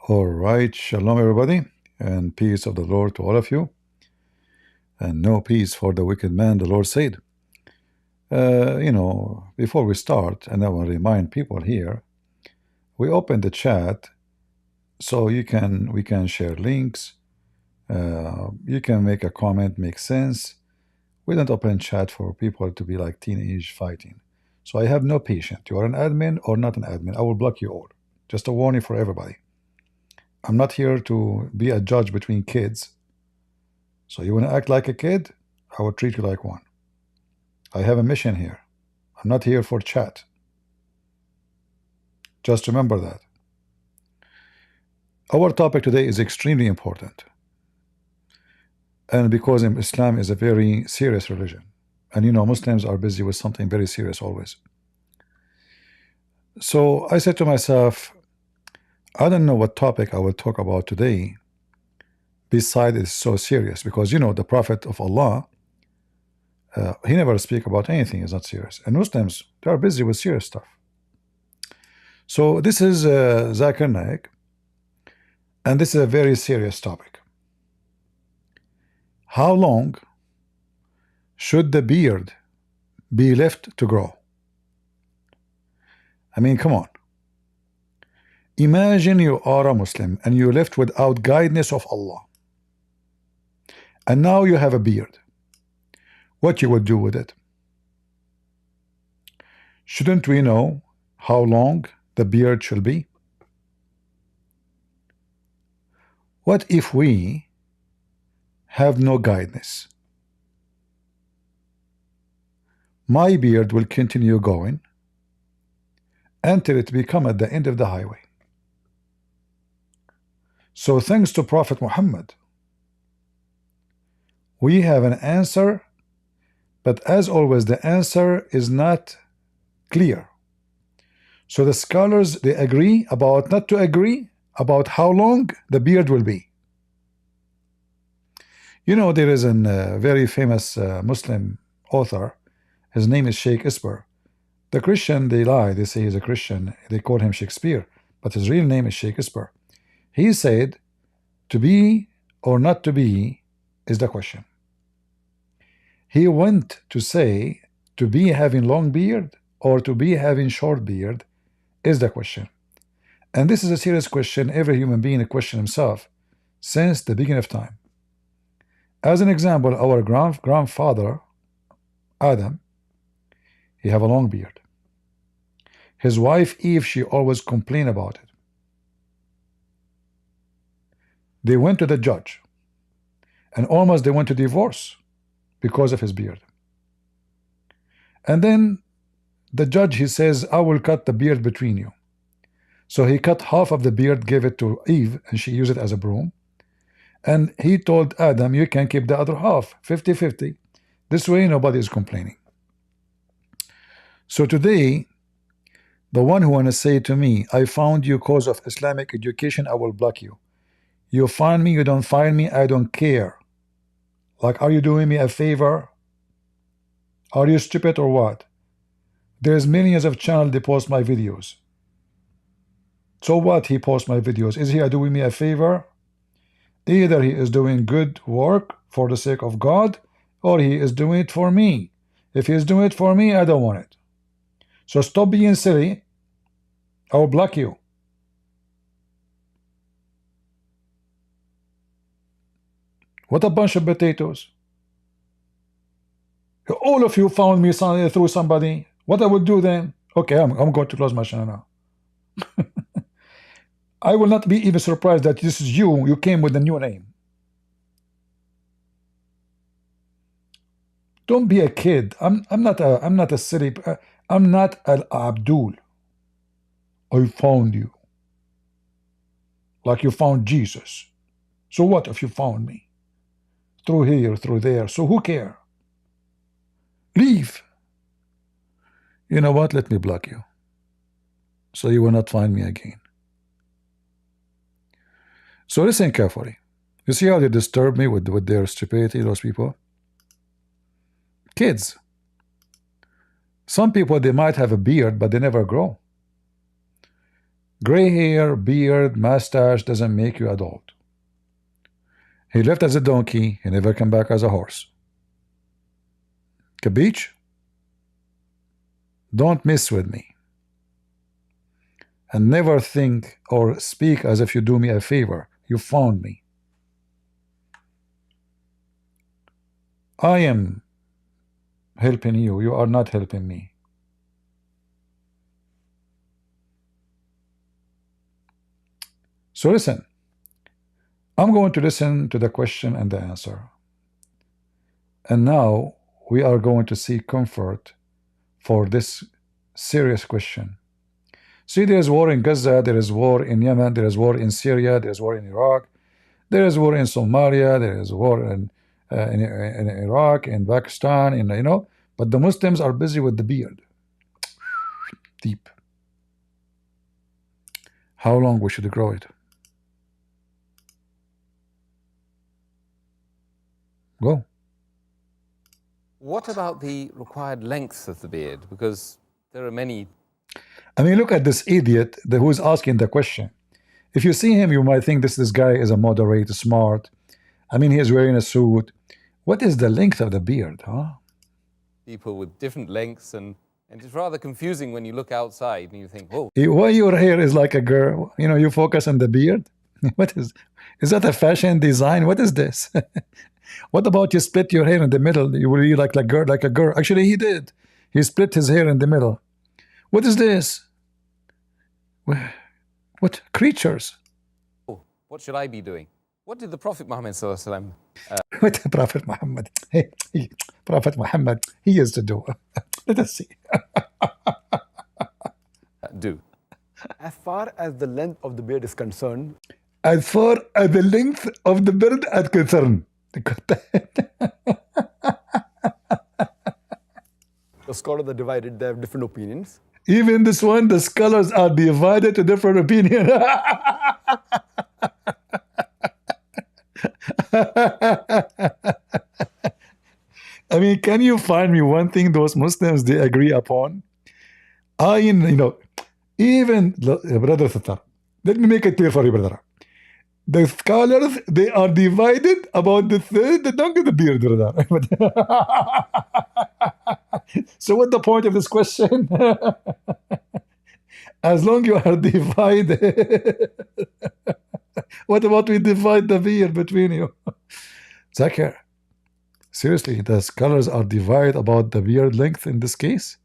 All right, shalom everybody, and peace of the Lord to all of you, and no peace for the wicked man, the Lord said. Before we start, and I want to remind people here, we open the chat so we can share links, you can make a comment, make sense. We don't open chat for people to be like teenage fighting. So I have no patience. You are an admin or not an admin, I will block you all. Just a warning for everybody. I'm not here to be a judge between kids. So you want to act like a kid, I will treat you like one. I have a mission here. I'm not here for chat. Just remember that. Our topic today is extremely important. And because Islam is a very serious religion. And you know, Muslims are busy with something very serious always. So I said to myself, I don't know what topic I will talk about today besides it's so serious, because you know the Prophet of Allah, he never speak about anything is not serious, and Muslims, they are busy with serious stuff. So this is Zakir Naik, and this is a very serious topic. How long should the beard be left to grow? I mean, come on. Imagine you are a Muslim and you left without guidance of Allah, and now you have a beard. What you would do with it? Shouldn't we know how long the beard should be? What if we have no guidance? My beard will continue going until it become at the end of the highway. So thanks to Prophet Muhammad, we have an answer, but as always the answer is not clear. So the scholars, they agree about not to agree about how long the beard will be. You know, there is a very famous Muslim author. His name is Sheikh Isber. The Christian, they lie, they say he's a Christian, they call him Shakespeare, but his real name is Sheikh Isber. He said, to be or not to be is the question. He went to say, to be having long beard or to be having short beard is the question. And this is a serious question every human being questions himself since the beginning of time. As an example, our grandfather Adam, he have a long beard. His wife Eve, she always complained about it. They went to the judge and almost they went to divorce because of his beard. And then the judge, he says, I will cut the beard between you. So he cut half of the beard, gave it to Eve, and she used it as a broom. And he told Adam, you can keep the other half, 50-50. This way nobody is complaining. So today, the one who want to say to me, I found you cause of Islamic education, I will block you. You find me, you don't find me, I don't care. Like, are you doing me a favor? Are you stupid or what? There's millions of channels that post my videos. So what he posts my videos? Is he doing me a favor? Either he is doing good work for the sake of God, or he is doing it for me. If he is doing it for me, I don't want it. So stop being silly. I will block you. What a bunch of potatoes. All of you found me through somebody. What I would do then? Okay, I'm going to close my channel now. I will not be even surprised that this is you. You came with a new name. Don't be a kid. I'm not a silly. I'm not Al Abdul. I found you. Like you found Jesus. So what if you found me? Through here, through there. So who care? Leave. You know what? Let me block you. So you will not find me again. So listen carefully. You see how they disturb me with their stupidity, those people? Kids. Some people, they might have a beard, but they never grow. Gray hair, beard, mustache doesn't make you adult. He left as a donkey. He never come back as a horse. Capiche? Don't mess with me. And never think or speak as if you do me a favor. You found me. I am helping you. You are not helping me. So listen. I'm going to listen to the question and the answer. And now we are going to seek comfort for this serious question. See, there is war in Gaza, there is war in Yemen, there is war in Syria, there is war in Iraq, there is war in Somalia, there is war in Iraq, in Pakistan, but the Muslims are busy with the beard. Deep. How long we should grow it? Go. What about the required length of the beard? Because there are many. I mean, look at this idiot who is asking the question. If you see him, you might think this guy is a moderate, smart. I mean, he is wearing a suit. What is the length of the beard, huh? People with different lengths, and it's rather confusing when you look outside and you think, oh. Why your hair is like a girl? You focus on the beard? What is that a fashion design? What is this? What about you split your hair in the middle? You will be like a girl. Actually, he did. He split his hair in the middle. What is this? What creatures? Oh, what should I be doing? What did the Prophet Muhammad what the Prophet Muhammad? Prophet Muhammad, he used to do. Let us see. do? As far as the length of the beard is concerned. As far as the length of the beard is concerned. The scholars are divided, they have different opinions. Even this one, the scholars are divided to different opinions. I mean, can you find me one thing those Muslims they agree upon? Even brother Sattar, let me make it clear for you, brother. The scholars they are divided about the third, the beard, brother. So what's the point of this question? As long you are divided. What about we divide the beard between you? Zakir, seriously, the scholars are divided about the beard length in this case?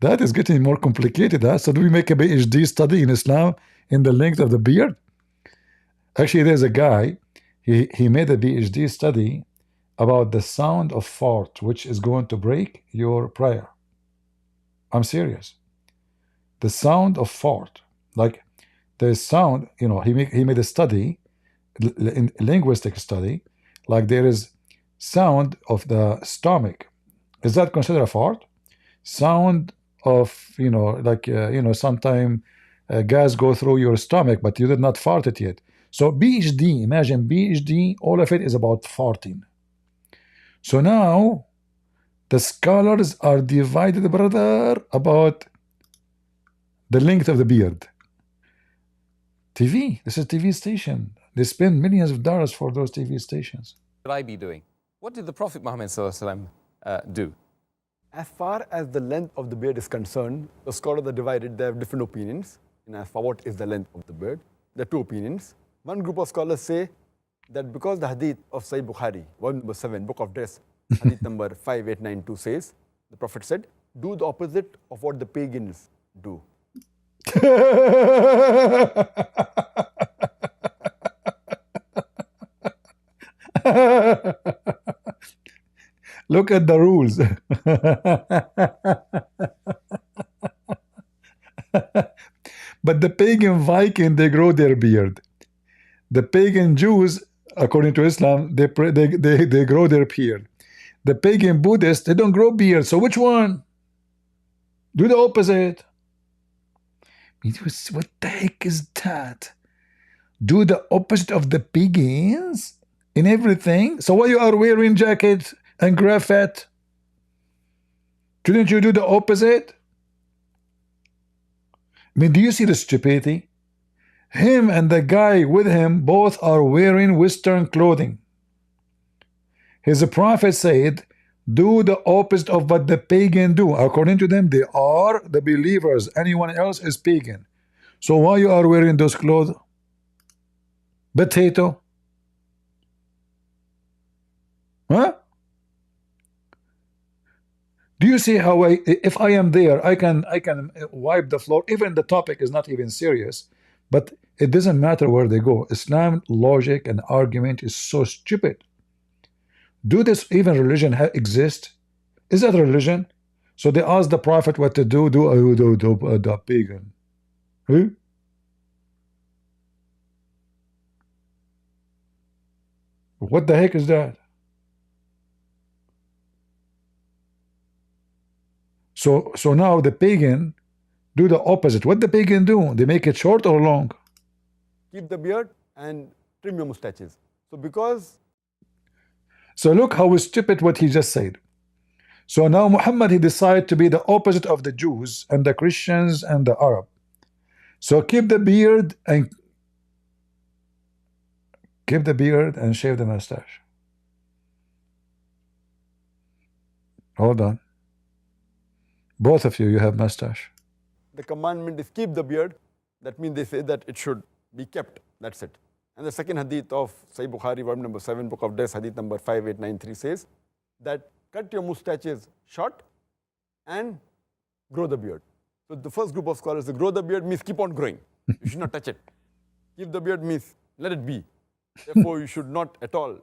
That is getting more complicated. Huh? So do we make a PhD study in Islam in the length of the beard? Actually, there's a guy, he made a PhD study about the sound of fart, which is going to break your prayer. I'm serious. The sound of fart, like the sound, he made a study, linguistic study, like there is sound of the stomach. Is that considered a fart? Sound of, sometime gas go through your stomach, but you did not fart it yet. So PhD, imagine PhD, all of it is about farting. So now the scholars are divided, brother, about the length of the beard. TV, this is TV station. They spend millions of dollars for those TV stations. What should I be doing? What did the Prophet Muhammad do? As far as the length of the beard is concerned, the scholars are divided, they have different opinions. And as for what is the length of the beard, there are two opinions. One group of scholars say that because the hadith of Sahih Bukhari, volume number 7, book of dress, hadith number 5892 says, the Prophet said, do the opposite of what the pagans do. Look at the rules. But the pagan Viking, they grow their beard. The pagan Jews, according to Islam, they grow their beard. The pagan Buddhists, they don't grow beard. So which one? Do the opposite. What the heck is that? Do the opposite of the pagans in everything? So why you are wearing jacket and graphite? Shouldn't you do the opposite? I mean, do you see the stupidity? Him and the guy with him both are wearing Western clothing. His prophet said, do the opposite of what the pagan do. According to them, they are the believers. Anyone else is pagan. So why you are wearing those clothes? Potato? Huh? Do you see how if I am there, I can wipe the floor. Even the topic is not even serious, but it doesn't matter where they go. Islam logic and argument is so stupid. Do this even religion exist? Is that religion? So they ask the prophet what to do. Do the pagan? Who? What the heck is that? So now the pagan do the opposite. What the pagan do? They make it short or long? Keep the beard and trim your mustaches. So look how stupid what he just said. So now Muhammad, he decided to be the opposite of the Jews and the Christians and the Arab. So keep the beard and shave the mustache. Hold on. Both of you have mustache. The commandment is keep the beard. That means they say that it should be kept. That's it. And the second hadith of Sahih Bukhari, volume number 7, book of Death, hadith number 5893 says that cut your mustaches short and grow the beard. So the first group of scholars say grow the beard means keep on growing. You should not touch it. Keep the beard means let it be. Therefore, you should not at all,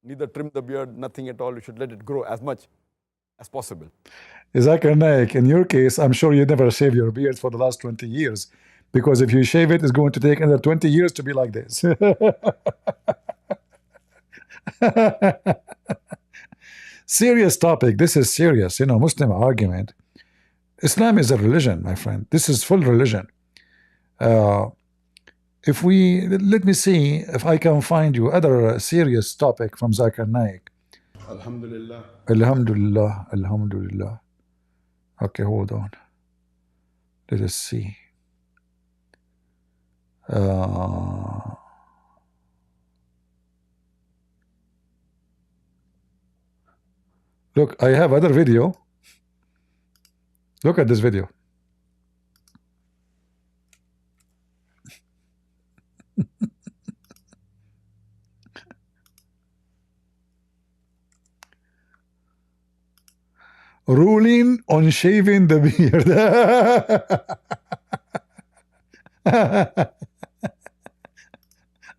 neither trim the beard, nothing at all. You should let it grow as much as possible. Zakir Naik, in your case, I'm sure you never shave your beard for the last 20 years. Because if you shave it, it's going to take another 20 years to be like this. Serious topic. This is serious. You know, Muslim argument. Islam is a religion, my friend. This is full religion. Let me see if I can find you other serious topic from Zakir Naik. Alhamdulillah. Alhamdulillah. Alhamdulillah. Okay, hold on. Let us see. Look, I have other video. Look at this video. Ruling on shaving the beard.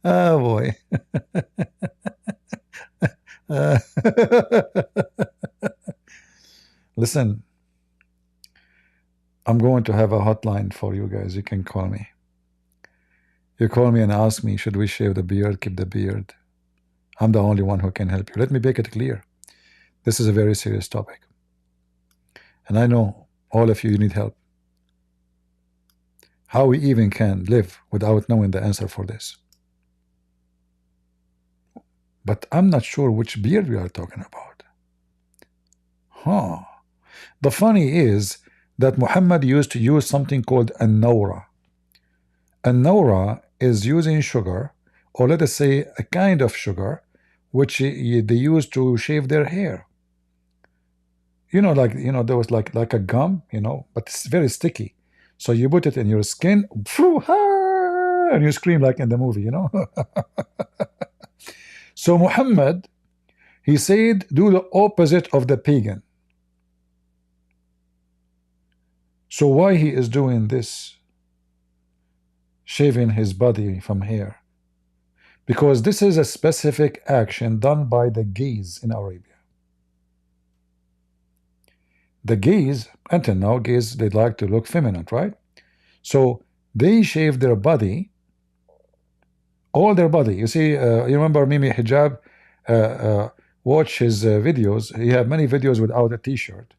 Oh boy. Listen, I'm going to have a hotline for you guys. You can call me. You call me and ask me, should we shave the beard, keep the beard? I'm the only one who can help you. Let me make it clear. This is a very serious topic. And I know all of you need help. How we even can live without knowing the answer for this. But I'm not sure which beard we are talking about. The funny is that Muhammad used to use something called an-nawra. An-nawra is using sugar, or let us say a kind of sugar, which they use to shave their hair. You know, there was like a gum, but it's very sticky. So you put it in your skin, and you scream like in the movie, So Muhammad, he said, do the opposite of the pagan. So why he is doing this, shaving his body from hair? Because this is a specific action done by the gays in Arabia. The gays, until now, gays, they like to look feminine, right? So they shave their body, all their body. You see, you remember Mimi Hijab, watch his videos. He had many videos without a t-shirt.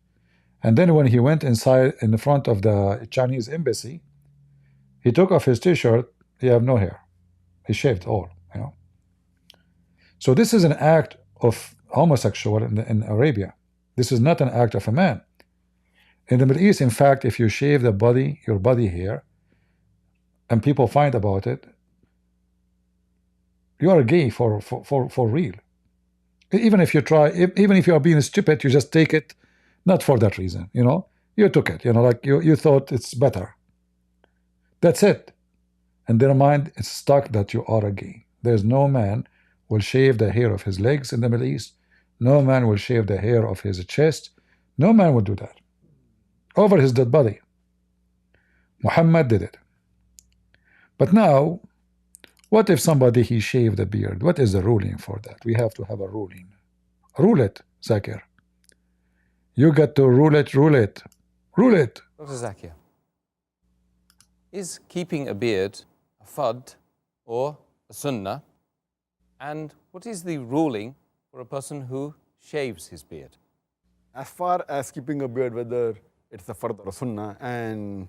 And then when he went inside in the front of the Chinese embassy, he took off his t-shirt, he had no hair. He shaved all, So this is an act of homosexual in Arabia. This is not an act of a man. In the Middle East, in fact, if you shave your body hair, and people find about it, you are gay for real. Even if you try, even if you are being stupid, you just take it, not for that reason, you know. You took it, you know, like you thought it's better. That's it. In their mind, it's stuck that you are a gay. There's no man will shave the hair of his legs in the Middle East. No man will shave the hair of his chest. No man will do that over his dead body. Muhammad did it. But now, what if somebody he shaved the beard? What is the ruling for that? We have to have a ruling. Rule it, Zakir. You got to rule it, rule it, rule it. Dr. Zakir, is keeping a beard a fard or a sunnah? And what is the ruling for a person who shaves his beard? As far as keeping a beard, whether it's a fard or a sunnah, and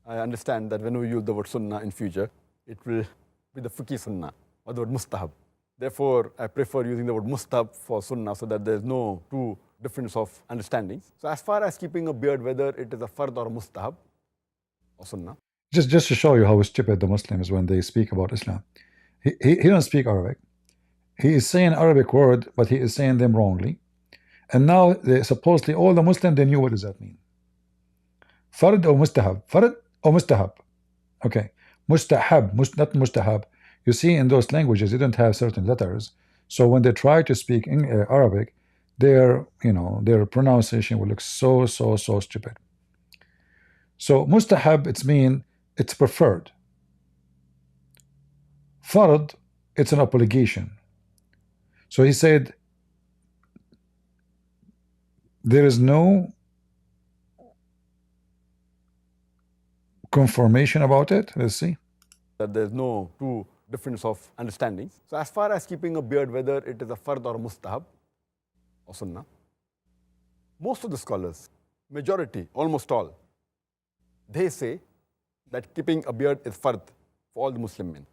I understand that when we use the word sunnah in future, it will be the fiqh sunnah or the word mustahab. Therefore, I prefer using the word mustahab for sunnah so that there's no true difference of understanding. So as far as keeping a beard, whether it is a fard or mustahab or sunnah. Just to show you how stupid the Muslims when they speak about Islam. He don't speak Arabic. He is saying Arabic word, but he is saying them wrongly. And now supposedly all the Muslims, they knew what does that mean. Fard or mustahab? Fard or mustahab? Okay. Mustahab, not mustahab. You see, in those languages, they don't have certain letters. So when they try to speak in Arabic, their pronunciation will look so stupid. So mustahab, it's preferred. Fard, it's an obligation. So he said, there is no confirmation about it. Let's see. That there's no true difference of understanding. So as far as keeping a beard, whether it is a fard or mustahab or sunnah, most of the scholars, majority, almost all, they say that keeping a beard is fard for all the Muslim men.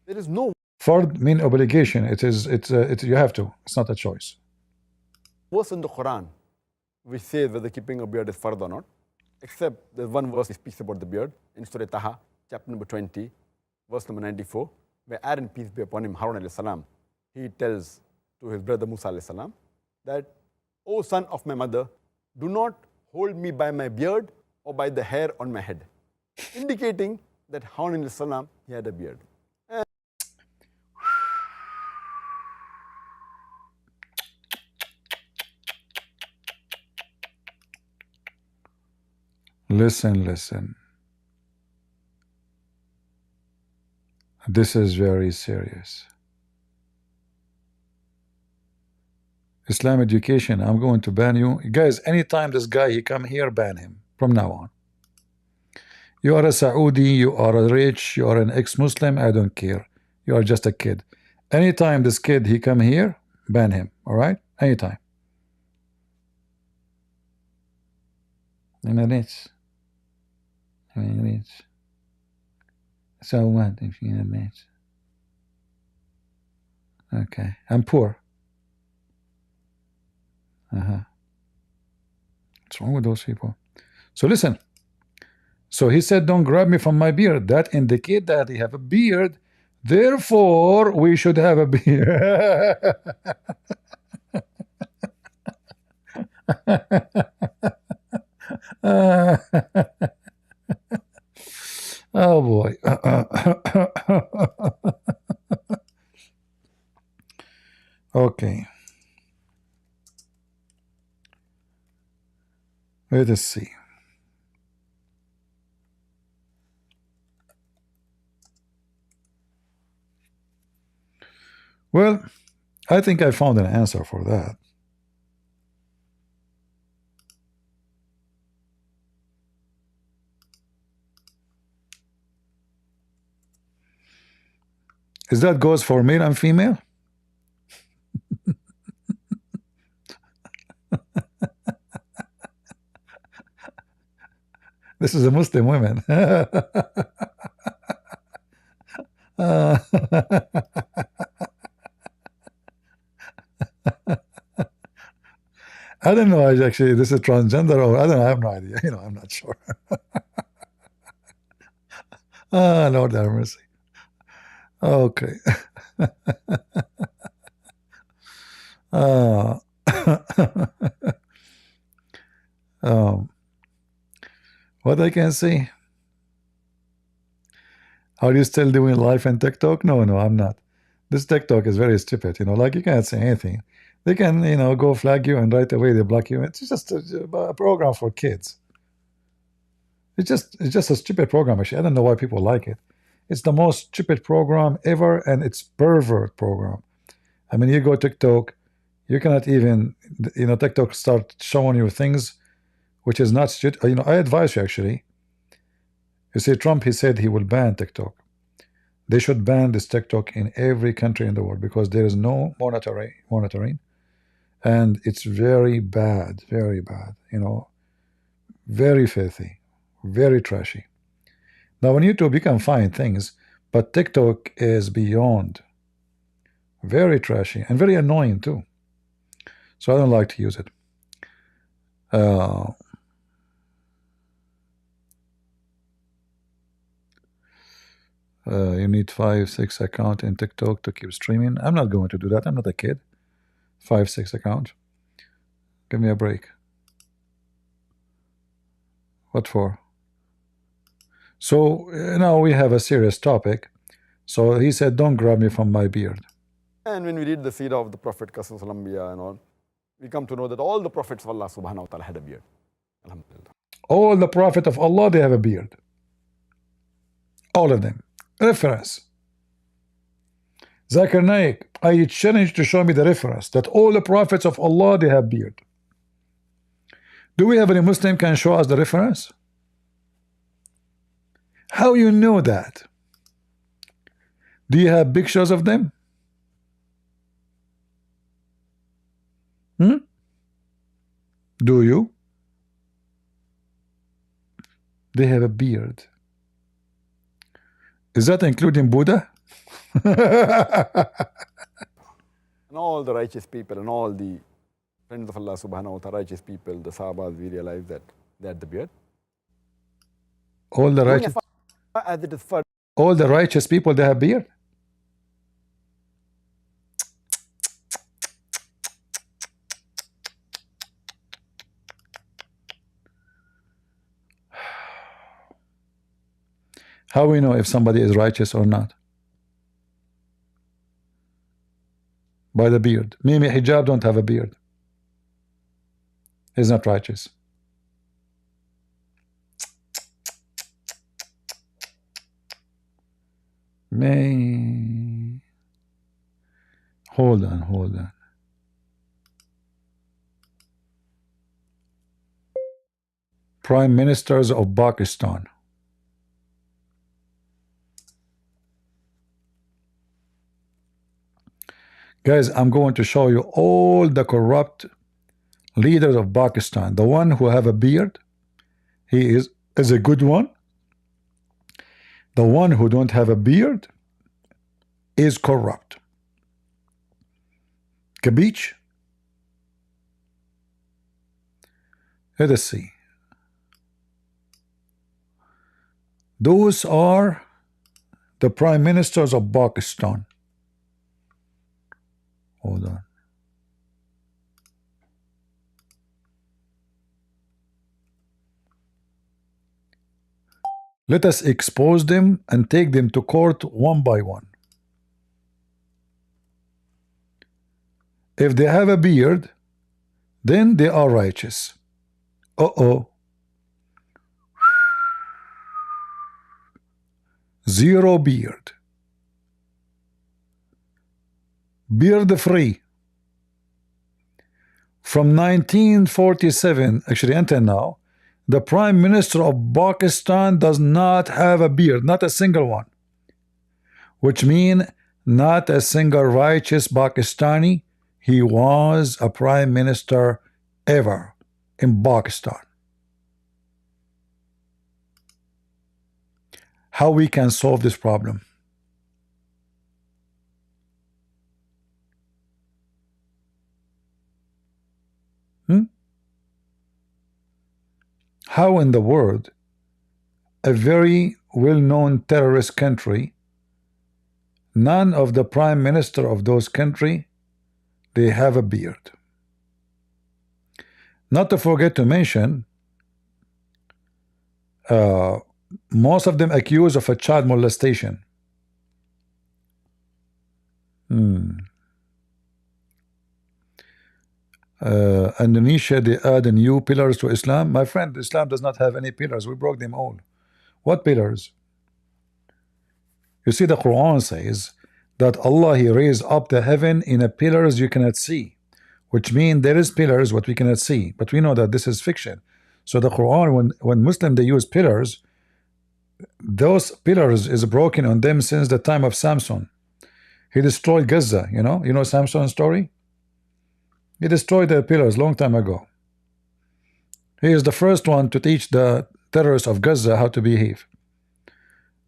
There is no Fard mean obligation. You have to. It's not a choice. verse in the Quran which says whether keeping a beard is fard or not, except there's one verse that speaks about the beard in Surah Taha, chapter number 20, verse number 94, where Aaron, peace be upon him, Harun alayhi salam, he tells to his brother Musa alayhi salam that, O son of my mother, do not hold me by my beard or by the hair on my head, indicating that Harun alayhi salam, he had a beard. Listen. This is very serious. Islam education, I'm going to ban you. Guys, anytime this guy, he come here, ban him from now on. You are a Saudi, you are a rich, you are an ex-Muslim, I don't care. You are just a kid. Anytime this kid, he come here, ban him, all right? Anytime. I'm a rich. So what if you're a rich? Okay, I'm poor. What's wrong with those people? So listen. So he said, don't grab me from my beard. That indicate that he have a beard. Therefore, we should have a beard. Oh boy. Okay. Let us see. Well, I think I found an answer for that. Is that goes for male and female? This is a Muslim women. I don't know actually this is transgender or I don't know, I have no idea. I'm not sure. Ah, Lord have mercy. Okay. uh, um, what I can say? Are you still doing live in TikTok? No, no, I'm not. This TikTok is very stupid. Like you can't say anything. They can, go flag you and right away they block you. It's just a program for kids. It's just a stupid program. Actually, I don't know why people like it. It's the most stupid program ever, and it's pervert program. I mean, you go TikTok, you cannot even, TikTok start showing you things which is not stupid. I advise you actually. You see, Trump, he said he will ban TikTok. They should ban this TikTok in every country in the world because there is no monitoring, and it's very bad, very filthy, very trashy. Now on YouTube you can find things, but TikTok is beyond very trashy and very annoying too. So I don't like to use it. You need 5-6 account in TikTok to keep streaming. I'm not going to do that. I'm not a kid. 5-6 account. Give me a break. What for? So now we have a serious topic. So he said, don't grab me from my beard. And when we read the seerah of the Prophet Qasas and all, we come to know that all the prophets of Allah subhanahu wa ta'ala had a beard. Alhamdulillah. All the Prophet of Allah, they have a beard. All of them. Reference. Zakir Naik, I challenge to show me the reference that all the prophets of Allah, they have beard. Do we have any Muslim can show us the reference? How you know that? Do you have pictures of them? Do you? They have a beard. Is that including Buddha? And all the righteous people and all the friends of Allah subhanahu wa ta'ala, righteous people, the Sahabas, we realize that they had the beard. All the righteous, as it is for all the righteous people, they have beard. How we know if somebody is righteous or not? By the beard. Mimi Hijab don't have a beard. He's not righteous. May. Hold on. Prime Ministers of Pakistan. Guys, I'm going to show you all the corrupt leaders of Pakistan. The one who have a beard, he is a good one. The one who don't have a beard is corrupt. Kabich? Let us see. Those are the prime ministers of Pakistan. Hold on. Let us expose them and take them to court one by one. If they have a beard, then they are righteous. Zero beard. Beard free. From 1947, actually until now, the Prime Minister of Pakistan does not have a beard, not a single one. Which means not a single righteous Pakistani. He was a Prime Minister ever in Pakistan. How we can solve this problem? How in the world a very well-known terrorist country, none of the prime minister of those country, they have a beard. Not to forget to mention, most of them accused of a child molestation. Indonesia, they add new pillars to Islam. My friend, Islam does not have any pillars. We broke them all. What pillars? You see, the Quran says that Allah, He raised up the heaven in a pillars you cannot see, which means there is pillars what we cannot see, but we know that this is fiction. So the Quran, when Muslim they use pillars, those pillars is broken on them since the time of Samson. He destroyed Gaza. You know Samson's story. He destroyed the pillars long time ago. He is the first one to teach the terrorists of Gaza how to behave.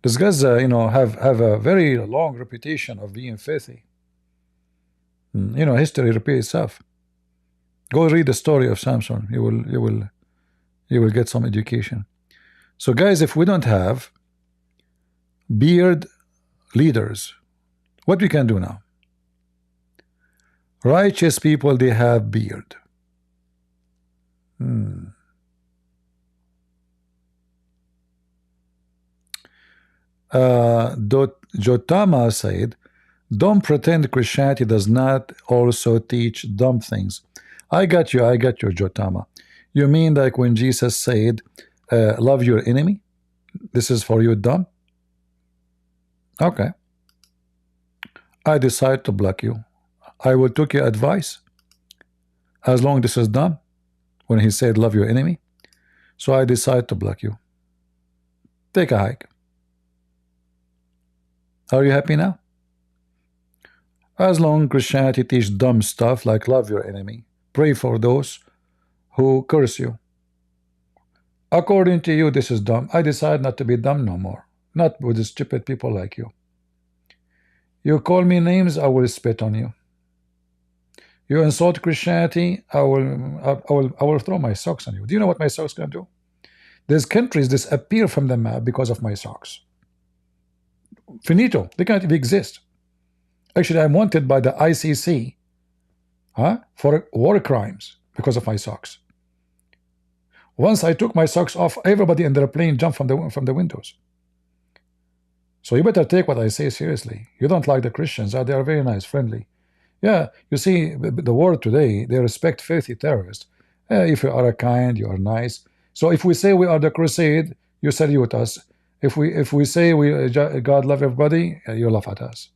This Gaza, have a very long reputation of being filthy. History repeats itself. Go read the story of Samson. You will get some education. So guys, if we don't have beard leaders, what we can do now? Righteous people, they have beard. Jotama said, don't pretend Christianity does not also teach dumb things. I got you, Jotama. You mean like when Jesus said, love your enemy? This is for you dumb? Okay. I decide to block you. I will take your advice as long as this is dumb when he said love your enemy. So I decide to block you. Take a hike. Are you happy now? As long as Christianity teaches dumb stuff like love your enemy, pray for those who curse you. According to you, this is dumb. I decide not to be dumb no more. Not with the stupid people like you. You call me names, I will spit on you. You insult Christianity, I will throw my socks on you. Do you know what my socks can do? These countries disappear from the map because of my socks. Finito. They can't even exist. Actually, I'm wanted by the ICC for war crimes because of my socks. Once I took my socks off, everybody in the plane jumped from the windows. So you better take what I say seriously. You don't like the Christians. They are very nice, friendly. Yeah, you see, the world today, they respect filthy terrorists. If you are kind, you are nice. So if we say we are the crusade, you salute us. If we say God love everybody, you laugh at us.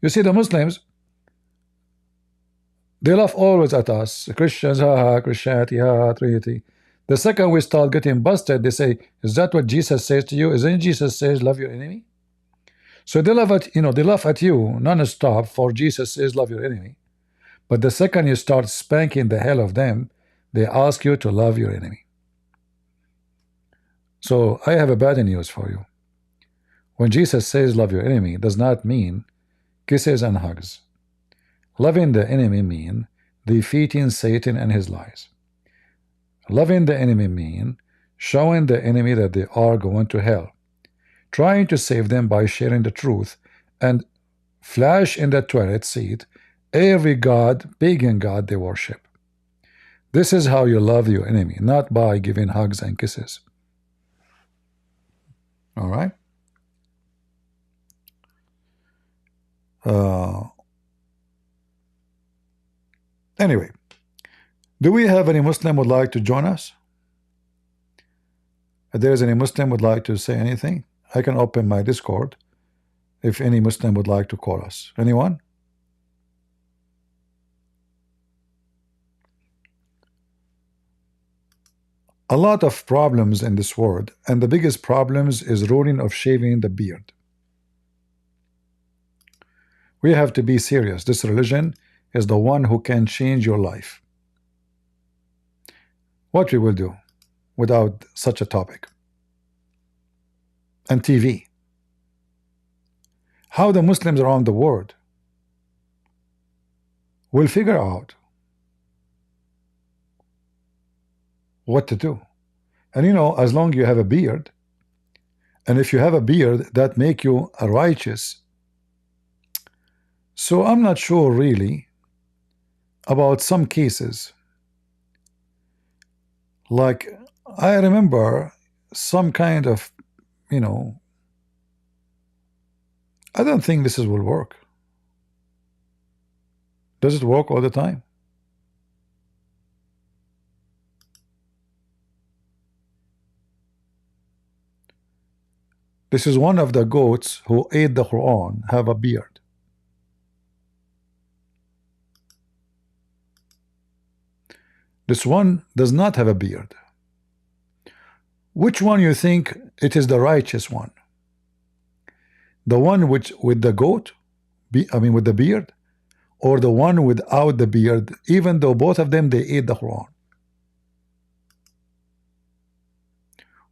You see, the Muslims, they laugh always at us. Christians, Christianity, Trinity. The second we start getting busted, they say, is that what Jesus says to you? Isn't Jesus says love your enemy? So they laugh at they laugh at you non-stop for Jesus says love your enemy. But the second you start spanking the hell of them, they ask you to love your enemy. So I have a bad news for you. When Jesus says love your enemy, it does not mean kisses and hugs. Loving the enemy mean defeating Satan and his lies. Loving the enemy mean showing the enemy that they are going to hell, trying to save them by sharing the truth and flash in the toilet seat every god, pagan god they worship. This is how you love your enemy, not by giving hugs and kisses. All right? Anyway, do we have any Muslim would like to join us? If there is any Muslim would like to say anything, I can open my Discord if any Muslim would like to call us. Anyone? A lot of problems in this world, and the biggest problems is ruling of shaving the beard. We have to be serious. This religion is the one who can change your life. What we will do without such a topic? And TV. How the Muslims around the world will figure out what to do. And as long as you have a beard and if you have a beard, that make you a righteous. So I'm not sure really about some cases. Like, I remember some kind of, you know, I don't think this will work. Does it work all the time? This is one of the goats who ate the Quran, have a beard. This one does not have a beard. Which one you think it is the righteous one? The one which with the goat, with the beard, or the one without the beard, even though both of them they ate the Quran?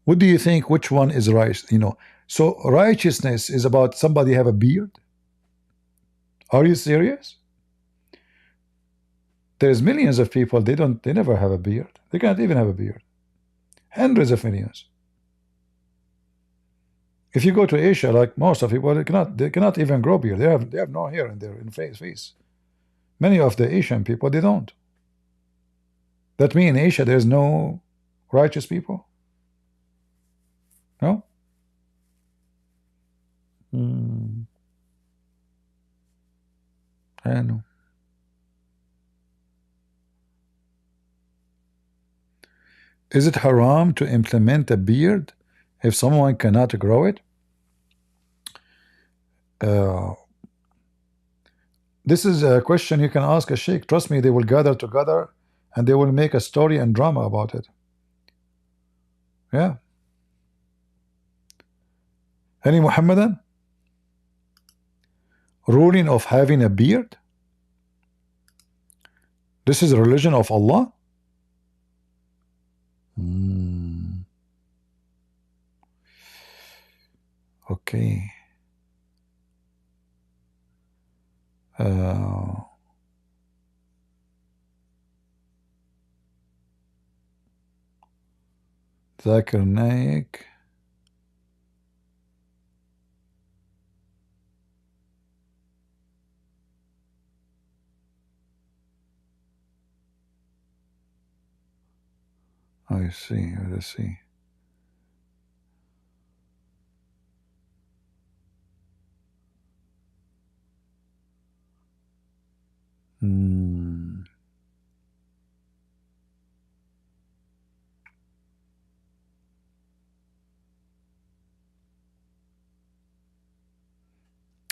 What do you think? Which one is right? You know, so righteousness is about somebody have a beard? Are you serious? There's millions of people, they never have a beard. They can't even have a beard. Hundreds of millions. If you go to Asia, like most of people, they cannot even grow beard. They have no hair in their face. Many of the Asian people, they don't. That means in Asia there's no righteous people? No? I know. Is it haram to implement a beard if someone cannot grow it? This is a question you can ask a sheikh. Trust me, they will gather together and they will make a story and drama about it. Yeah. Any Muhammadan? Ruling of having a beard? This is a religion of Allah? Okay. Zakir Naik. I see. Let's see.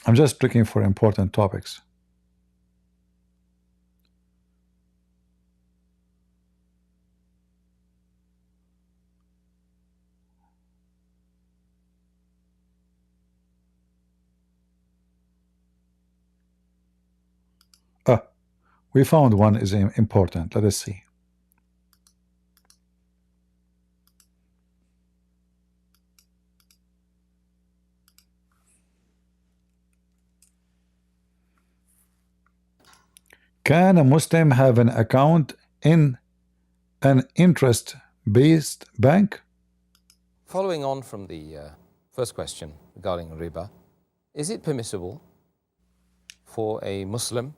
I'm just looking for important topics. We found one is important. Let us see. Can a Muslim have an account in an interest-based bank? Following on from the first question regarding riba, is it permissible for a Muslim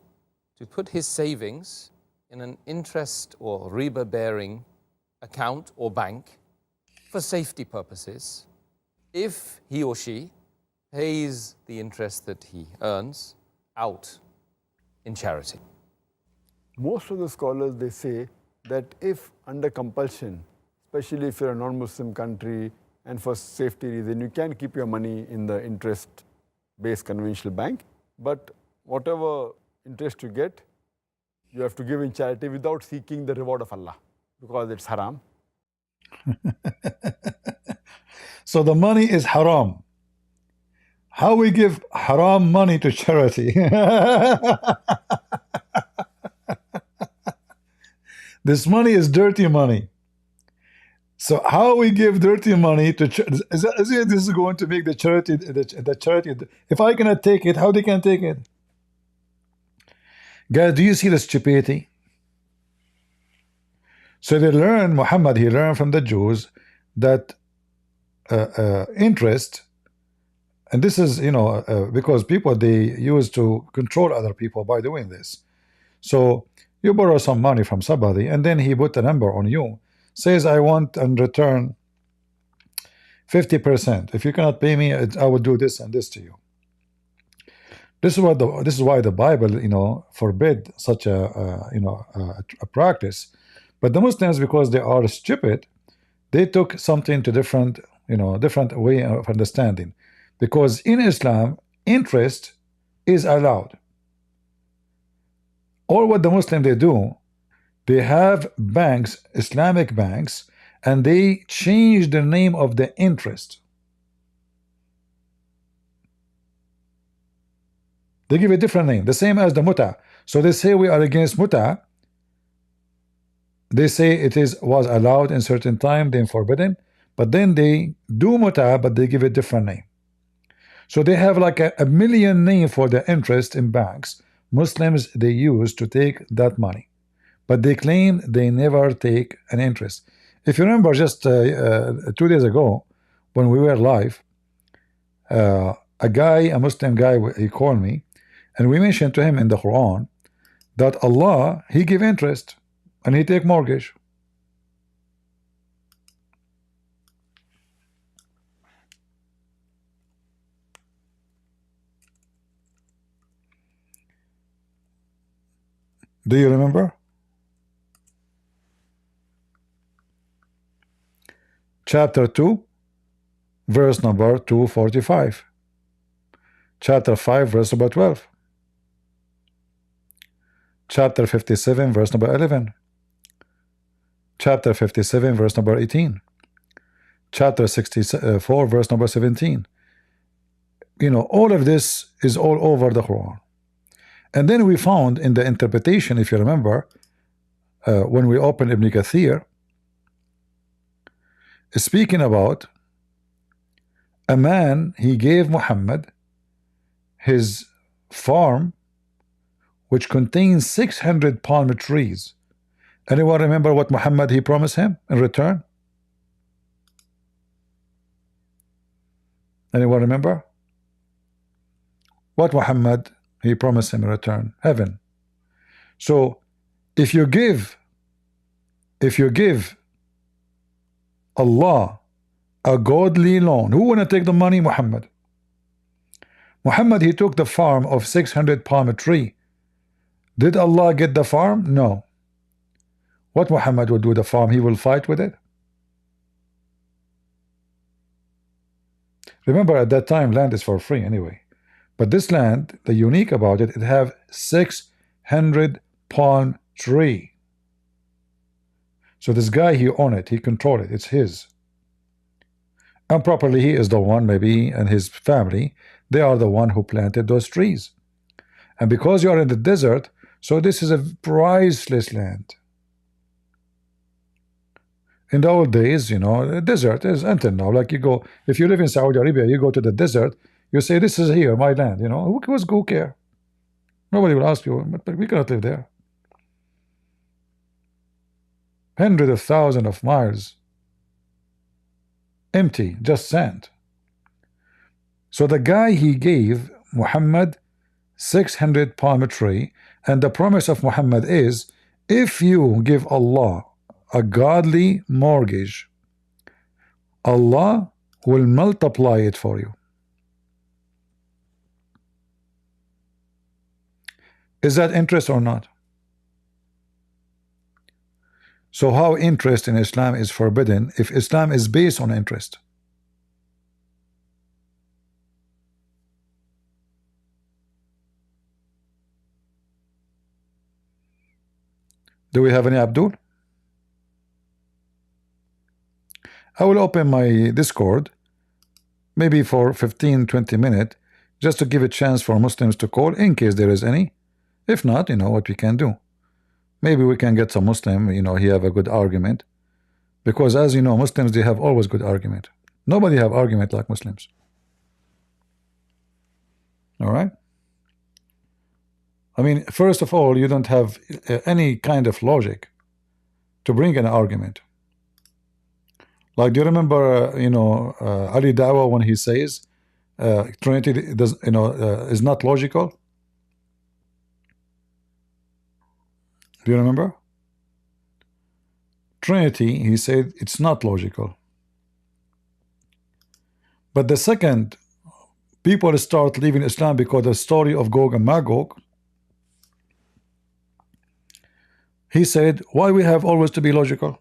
to put his savings in an interest or riba-bearing account or bank for safety purposes if he or she pays the interest that he earns out in charity? Most of the scholars, they say that if under compulsion, especially if you're a non-Muslim country and for safety reason, you can keep your money in the interest-based conventional bank, but whatever interest you get, you have to give in charity without seeking the reward of Allah, because it's haram. So the money is haram. How we give haram money to charity? This money is dirty money. So how we give dirty money to this is going to make the charity the charity? If I cannot take it, how they can take it? Guys, do you see the stupidity? So they learn, Muhammad, he learned from the Jews that interest, and this is, you know, because people, they use to control other people by doing this. So you borrow some money from somebody, and then he put a number on you, says, I want in return 50%. If you cannot pay me, I will do this and this to you. This is why the Bible, you know, forbid such a practice. But the Muslims, because they are stupid, they took something to different way of understanding. Because in Islam, interest is allowed. All what the Muslim they do, they have banks, Islamic banks, and they change the name of the interest. They give a different name, the same as the muta. So they say we are against muta. They say it was allowed in certain time, then forbidden, but then they do muta, but they give a different name. So they have like a million name for the interest in banks. Muslims, they use to take that money, but they claim they never take an interest. If you remember, just 2 days ago, when we were live, a Muslim guy, he called me, and we mentioned to him in the Quran that Allah, He give interest and He take mortgage. Do you remember? Chapter 2, verse number 245. Chapter 5, verse number 12. Chapter 57, verse number 11. Chapter 57, verse number 18. Chapter 64, verse number 17. You know, all of this is all over the Quran. And then we found in the interpretation, if you remember, when we opened Ibn Kathir, speaking about a man, he gave Muhammad his farm, which contains 600 palm trees. Anyone remember what Muhammad he promised him in return? Anyone remember? What Muhammad he promised him in return? Heaven. So if you give Allah a godly loan, who wanna take the money? Muhammad. Muhammad, he took the farm of 600 palm tree. Did Allah get the farm? No. What Muhammad will do with the farm? He will fight with it. Remember, at that time, land is for free anyway. But this land, the unique about it, it have 600 palm tree. So this guy, he own it, he control it, it's his. And properly, he is the one, maybe, and his family, they are the one who planted those trees. And because you are in the desert, so this is a priceless land. In the old days, you know, the desert is until now. Like you go, if you live in Saudi Arabia, you go to the desert, you say, this is here, my land, you know, who care? Nobody will ask you, but we cannot live there. Hundreds of thousands of miles, empty, just sand. So the guy, he gave Muhammad 600 palm tree, and the promise of Muhammad is, if you give Allah a godly mortgage, Allah will multiply it for you. Is that interest or not? So how interest in Islam is forbidden if Islam is based on interest? Do we have any Abdul? I will open my Discord maybe for 15-20 minutes just to give a chance for Muslims to call in case there is any. If not, you know what we can do. Maybe we can get some Muslim, you know, he have a good argument. Because as you know, Muslims, they have always good argument. Nobody have argument like Muslims. All right? I mean, first of all, you don't have any kind of logic to bring an argument. Like, do you remember, Ali Dawah when he says Trinity does, is not logical? Do you remember? Trinity, he said it's not logical. But the second people start leaving Islam because of the story of Gog and Magog, he said, why we have always to be logical?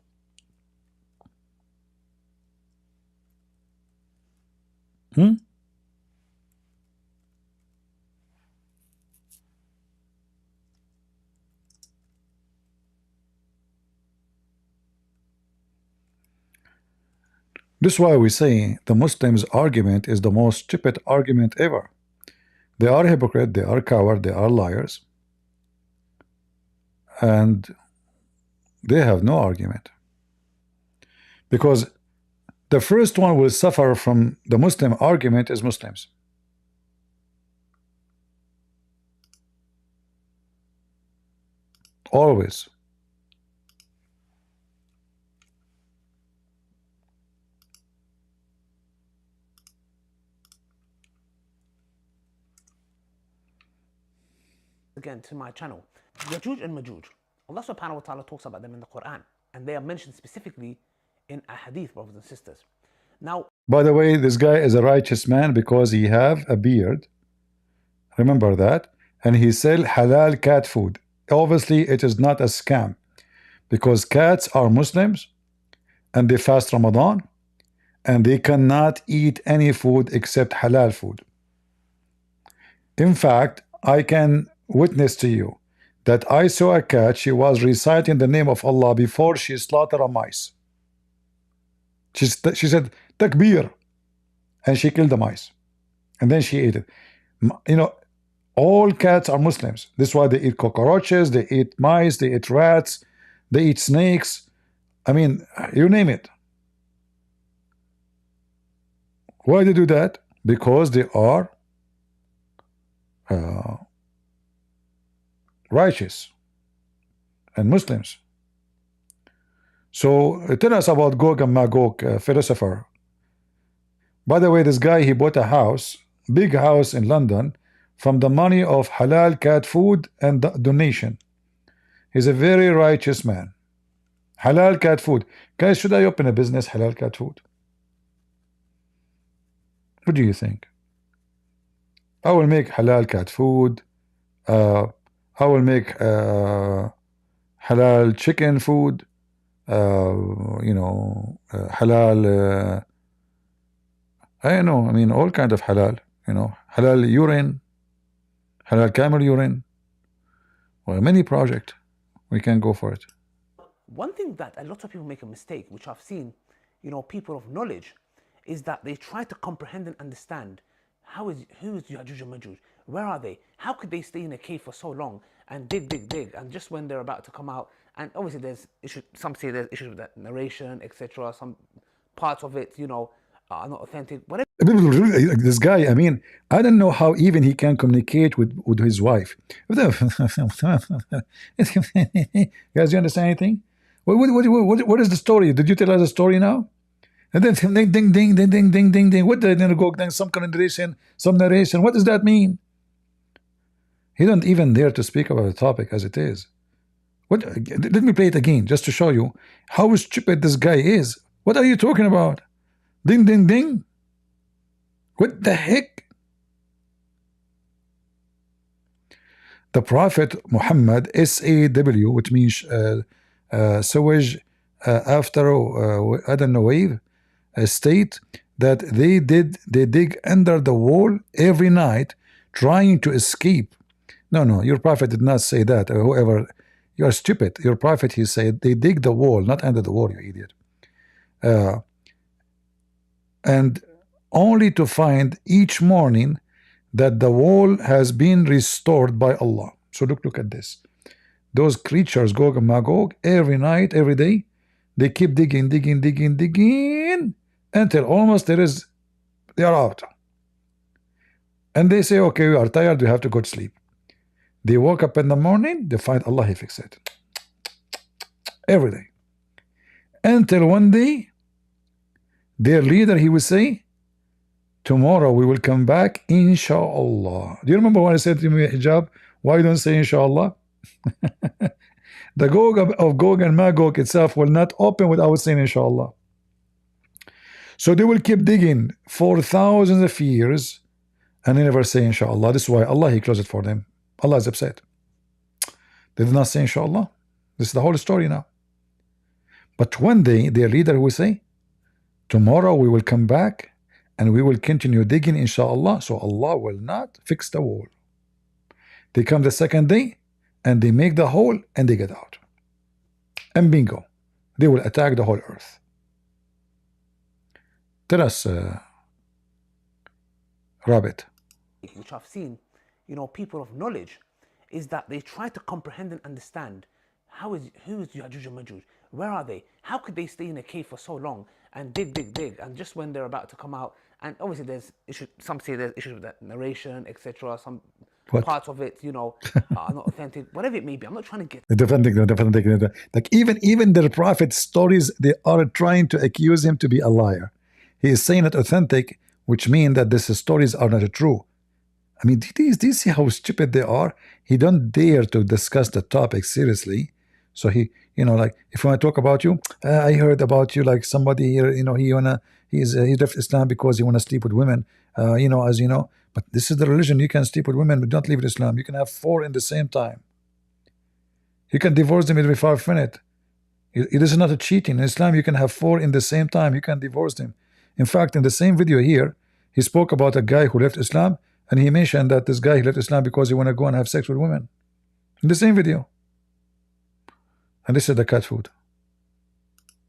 This is why we say the Muslims' argument is the most stupid argument ever. They are hypocrite, they are coward, they are liars, and they have no argument. Because the first one will suffer from the Muslim argument is Muslims. Always. Again to my channel, Yajuj and Majuj, Allah subhanahu wa ta'ala talks about them in the Quran, and they are mentioned specifically in a hadith, brothers and sisters. Now, by the way, this guy is a righteous man because he have a beard, remember that, and he sell halal cat food. Obviously it is not a scam, because cats are Muslims and they fast Ramadan and they cannot eat any food except halal food. In fact, I can witness to you that I saw a cat, she was reciting the name of Allah before she slaughtered a mice. She said takbir, and she killed the mice, and then she ate it. All cats are Muslims. This is why they eat cockroaches, they eat mice, they eat rats, they eat snakes. I mean, you name it. Why they do that? Because they are righteous and Muslims. So tell us about Gog and Magog, philosopher. By the way, this guy, he bought a house, big house in London, from the money of halal cat food and donation. He's a very righteous man. Halal cat food. Guys, should I open a business, halal cat food? What do you think? I will make halal cat food. I will make halal chicken food. Halal. I don't know. I mean, all kind of halal. Halal urine, halal camel urine. Well, many project. We can go for it. one thing that a lot of people make a mistake, which I've seen, people of knowledge, is that they try to comprehend and understand who is Yajuj and Majuj? Where are they? How could they stay in a cave for so long and dig, and just when they're about to come out? And obviously there's issues, some say there's issues with that narration, etc. Some parts of it, are not authentic. Whatever. This guy, I mean, I don't know how even he can communicate with his wife. Guys, you understand anything? What is the story? Did you tell us a story now? And then ding ding ding ding ding ding ding ding. What did go then some narration, some narration? What does that mean? He don't even dare to speak about the topic as it is. Let me play it again just to show you how stupid this guy is. What are you talking about? Ding ding ding. What the heck? The Prophet Muhammad, SAW, which means sewage after I don't know wave, state that they dig under the wall every night trying to escape. No, your prophet did not say that. Whoever, you are stupid. Your prophet, he said they dig the wall, not under the wall, you idiot. And only to find each morning that the wall has been restored by Allah. So look at this. Those creatures, Gog and Magog, every night, every day, they keep digging until almost they are out. And they say, okay, we are tired, we have to go to sleep. They woke up in the morning, they find Allah, He fixed it. Every day. Until one day, Their leader, he will say, tomorrow we will come back, inshallah. Do you remember when I said to me, hijab, why don't say inshallah? The of Gog and Magog itself will not open without saying inshallah. So they will keep digging for thousands of years and they never say inshallah. This is why Allah, he closed it for them. Allah is upset. They did not say inshallah. This is the whole story now. But one day their leader will say, tomorrow we will come back and we will continue digging, inshallah. So Allah will not fix the wall. They come the second day and they make the hole and they get out. And bingo, they will attack the whole earth. Tell us, Rabbit. Which I've seen, people of knowledge, is that they try to comprehend and understand who is Ya'juj and Ma'juj? Where are they? How could they stay in a cave for so long and dig, and just when they're about to come out? And obviously there's issues, some say there's issues with that narration, etc. Some parts of it, are not authentic, whatever it may be. I'm not trying to get Like even their prophet stories, they are trying to accuse him to be a liar. He is saying it authentic, which means that these stories are not true. I mean, do you see how stupid they are? He don't dare to discuss the topic seriously. So he, like, if I want to talk about you, I heard about you, like somebody here, he left Islam because he wanna sleep with women, as you know. But this is the religion. You can sleep with women, but don't leave Islam. You can have 4 in the same time. You can divorce them every 5 minutes. It is not a cheating. In Islam, you can have 4 in the same time. You can divorce them. In fact, in the same video here, he spoke about a guy who left Islam, and he mentioned that this guy, he left Islam because he want to go and have sex with women. In the same video. And this is the cat food.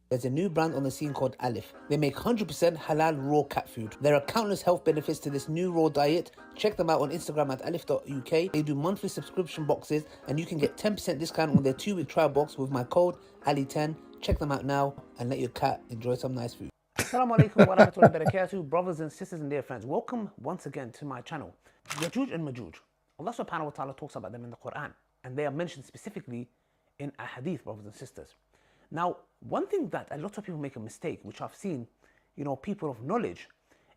There's a new brand on the scene called Alif. They make 100% halal raw cat food. There are countless health benefits to this new raw diet. Check them out on Instagram at alif.uk. They do monthly subscription boxes and you can get 10% discount on their 2-week trial box with my code Ali10. Check them out now and let your cat enjoy some nice food. Assalamu alaikum wa rahmatullahi wa barakatuh, brothers and sisters and dear friends. Welcome once again to my channel. Ya'juj and Ma'juj. Allah subhanahu wa ta'ala talks about them in the Quran, and they are mentioned specifically in a hadith, brothers and sisters. Now, one thing that a lot of people make a mistake, which I've seen, people of knowledge,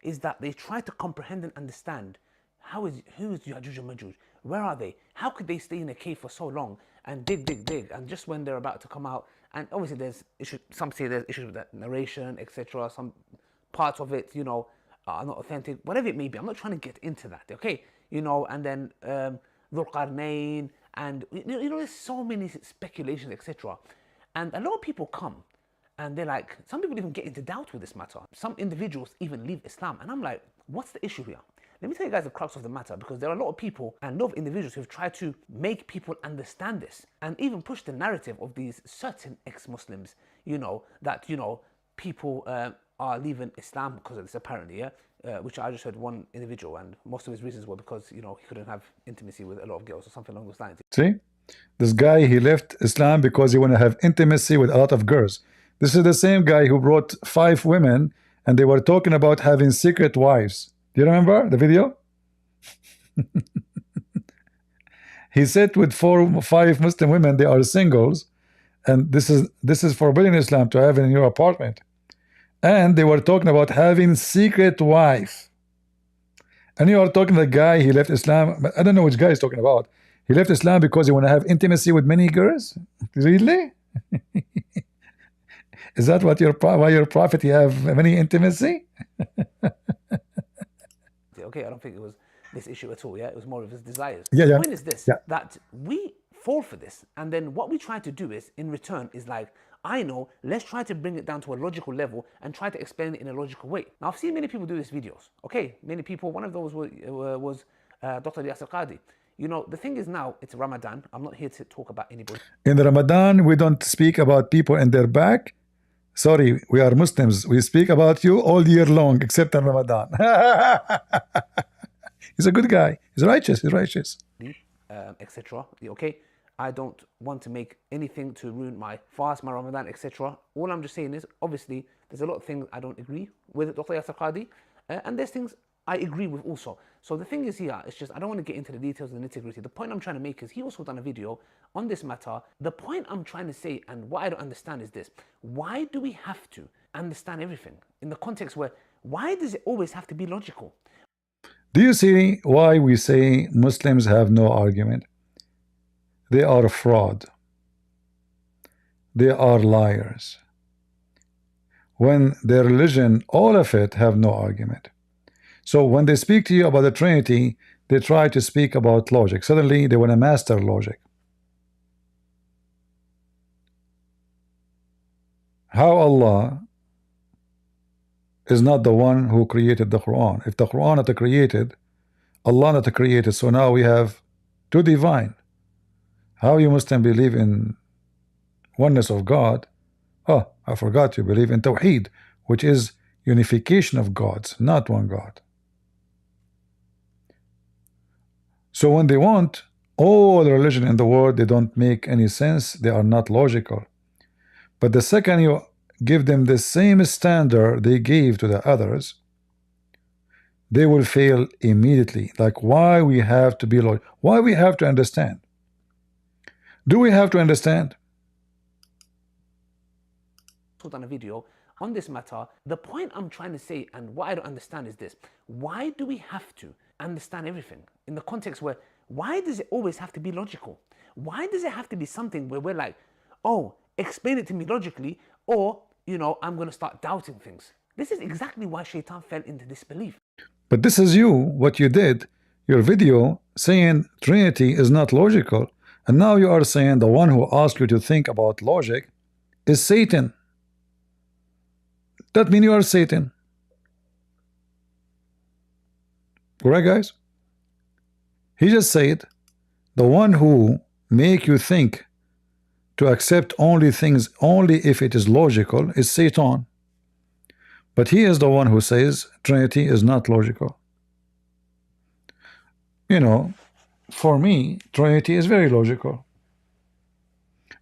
is that they try to comprehend and understand who is Ya'juj and Ma'juj? Where are they? How could they stay in a cave for so long and dig, and just when they're about to come out? And obviously there's issues, some say there's issues with that narration, etc. Some parts of it, are not authentic, whatever it may be. I'm not trying to get into that, okay? And then Dhul Qarnayn, and there's so many speculations, etc. And a lot of people come and they're like, some people even get into doubt with this matter. Some individuals even leave Islam. And I'm like, what's the issue here? Let me tell you guys the crux of the matter, because there are a lot of people and a lot of individuals who have tried to make people understand this and even push the narrative of these certain ex-Muslims, that, people are leaving Islam because of this, apparently, which I just heard one individual, and most of his reasons were because, he couldn't have intimacy with a lot of girls or something along those lines. See? This guy, he left Islam because he want to have intimacy with a lot of girls. This is the same guy who brought 5 women and they were talking about having secret wives. Do you remember the video? He said with 4 or 5 Muslim women, they are singles, and this is forbidden in Islam to have in your apartment. And they were talking about having secret wife. And you are talking to the guy, he left Islam. I don't know which guy he's talking about. He left Islam because he want to have intimacy with many girls? Really? Is that why your prophet he have many intimacy? Okay, I don't think it was this issue at all, it was more of his desires. The point is this, that we fall for this, and then what we try to do is, in return, is like, I know, let's try to bring it down to a logical level and try to explain it in a logical way. Now, I've seen many people do these videos, okay? Many people, one of those was Dr. Yasir Qadhi. The thing is now, it's Ramadan. I'm not here to talk about anybody. In Ramadan, we don't speak about people and their back. Sorry, we are Muslims. We speak about you all year long, except in Ramadan. He's a good guy. He's righteous. Etc. Okay? I don't want to make anything to ruin my fast, my Ramadan, etc. All I'm just saying is, obviously, there's a lot of things I don't agree with Dr. Yasir Qadhi, and there's things I agree with also. So the thing is here, it's just, I don't want to get into the details and the nitty-gritty. The point I'm trying to make is, he also done a video on this matter. The point I'm trying to say, and what I don't understand is this: why do we have to understand everything in the context where why does it always have to be logical? Do you see why we say Muslims have no argument? They are a fraud. They are liars. When their religion, all of it, have no argument. So when they speak to you about the Trinity, they try to speak about logic. Suddenly they want to master logic. How Allah is not the one who created the Quran? If the Quran not created, Allah not created, so now we have two divine. How you Muslim believe in oneness of God? Oh, I forgot you believe in Tawheed, which is unification of gods, not one God. So when they want all the religion in the world, they don't make any sense, they are not logical. But the second you give them the same standard they gave to the others, they will fail immediately. Like, why we have to be logical? Why we have to understand? Do we have to understand? Put on a video on this matter. The point I'm trying to say and what I don't understand is this: why do we have to understand everything in the context where why does it always have to be logical? Why does it have to be something where we're like, oh, explain it to me logically, or I'm going to start doubting things? This is exactly why Shaitan fell into disbelief. But this is you, what you did, your video saying Trinity is not logical, and now you are saying the one who asked you to think about logic is Satan. That means you are Satan. Correct, guys? He just said the one who make you think to accept only things only if it is logical is Satan. But he is the one who says Trinity is not logical. For me, Trinity is very logical.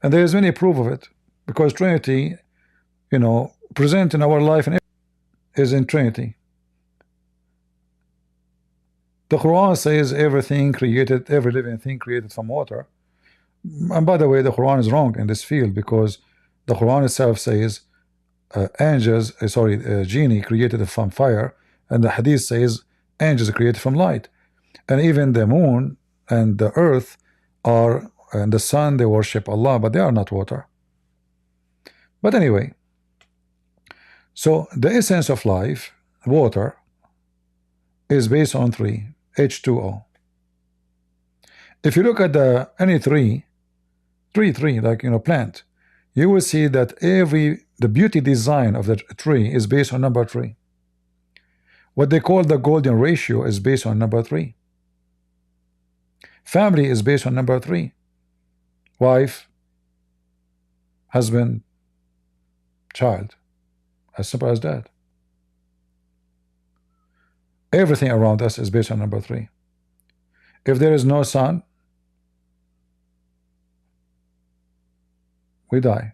And there is many proof of it. Because Trinity, present in our life and is in Trinity. The Quran says everything created, every living thing created from water. And by the way, the Quran is wrong in this field, because the Quran itself says genie created from fire, and the Hadith says angels created from light. And even the moon and the earth and the sun, they worship Allah, but they are not water. But anyway, so the essence of life, water, is based on three, H2O. If you look at any tree, like plant, you will see that the beauty design of the tree is based on number 3. What they call the golden ratio is based on number 3. Family is based on number 3. Wife, husband, child. As simple as that. Everything around us is based on number 3. If there is no sun, we die.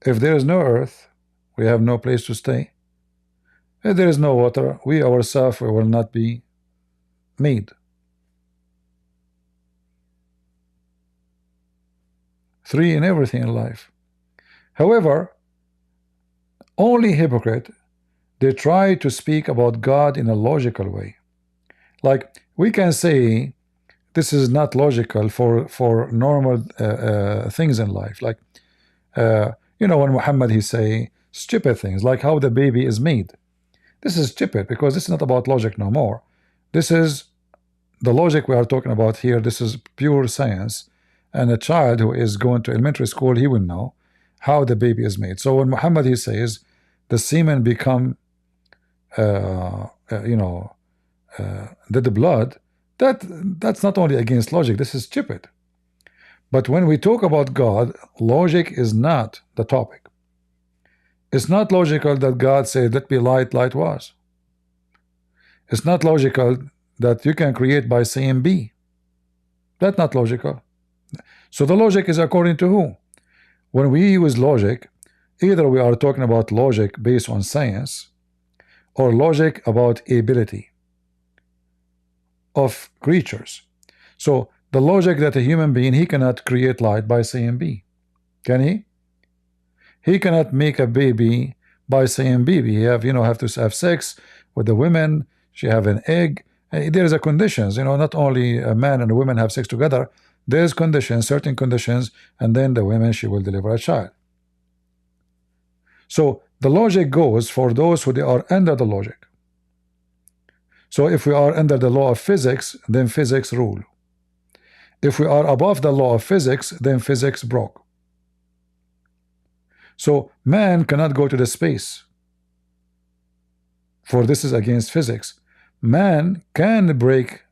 If there is no earth, we have no place to stay. If there is no water, we ourselves will not be made. 3 in everything in life. However, only hypocrite, they try to speak about God in a logical way. Like, we can say this is not logical for normal things in life. Like, when Muhammad he say stupid things, like how the baby is made. This is stupid, because this is not about logic no more. This is the logic we are talking about here. This is pure science. And a child who is going to elementary school, he will know how the baby is made. So when Muhammad he says the semen become the blood, that's not only against logic, this is stupid. But when we talk about God, logic is not the topic. It's not logical that God said let be light, light was. It's not logical that you can create by saying be. That's not logical. So the logic is according to who? When we use logic, either we are talking about logic based on science, or logic about ability of creatures. So the logic that a human being, he cannot create light by saying be. Can he? he cannot make a baby by saying baby. He have to have sex with the women. She have an egg. There is a conditions. Not only a man and a woman have sex together. There's conditions, certain conditions, and then the woman, she will deliver a child. So the logic goes for those who they are under the logic. So if we are under the law of physics, then physics rule. If we are above the law of physics, then physics broke. So man cannot go to the space, for this is against physics. Man can break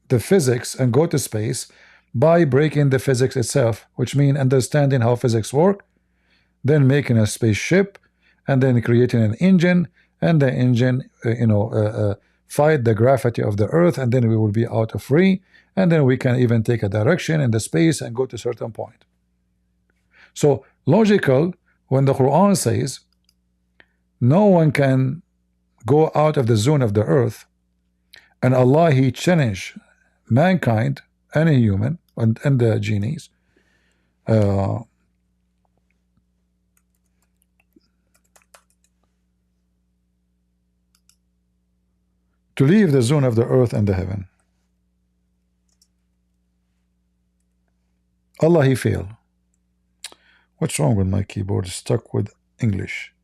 the physics and go to space by breaking the physics itself, which means understanding how physics work, then making a spaceship, and then creating an engine, and the engine fight the gravity of the earth, and then we will be out of free, and then we can even take a direction in the space and go to a certain point. So logical, when the Quran says no one can go out of the zone of the earth, and Allah, He challenged mankind, any human, and the genies, to leave the zone of the earth and the heaven. Allah, He failed. What's wrong with my keyboard? It's stuck with English.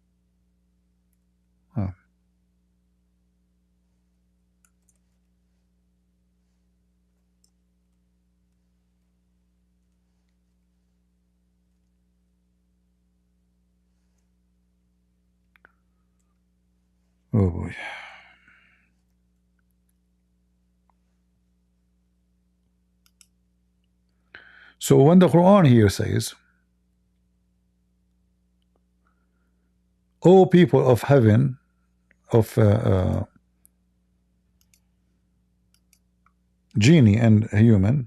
Oh boy. So when the Quran here says, O people of heaven, of genie and human,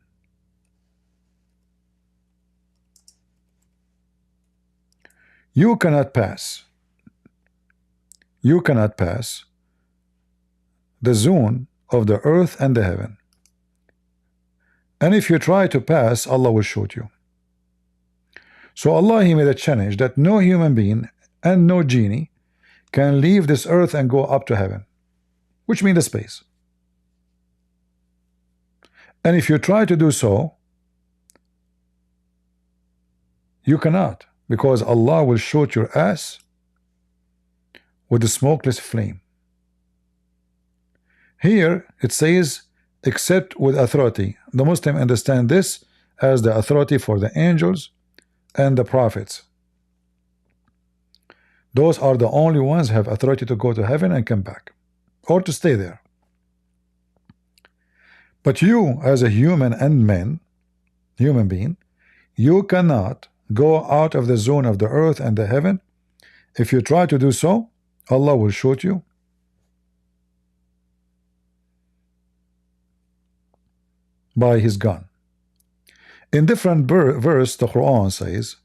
you cannot pass the zone of the earth and the heaven. And if you try to pass, Allah will shoot you. So Allah, He made a challenge that no human being and no genie can leave this earth and go up to heaven, which means the space. And if you try to do so, you cannot, because Allah will shoot your ass with a smokeless flame. Here it says, except with authority. The Muslim understand this as the authority for the angels and the prophets. Those are the only ones who have authority to go to heaven and come back, or to stay there. But you, as a human being, you cannot go out of the zone of the earth and the heaven. If you try to do so, Allah will shoot you. By His gun. In different verse, the Quran says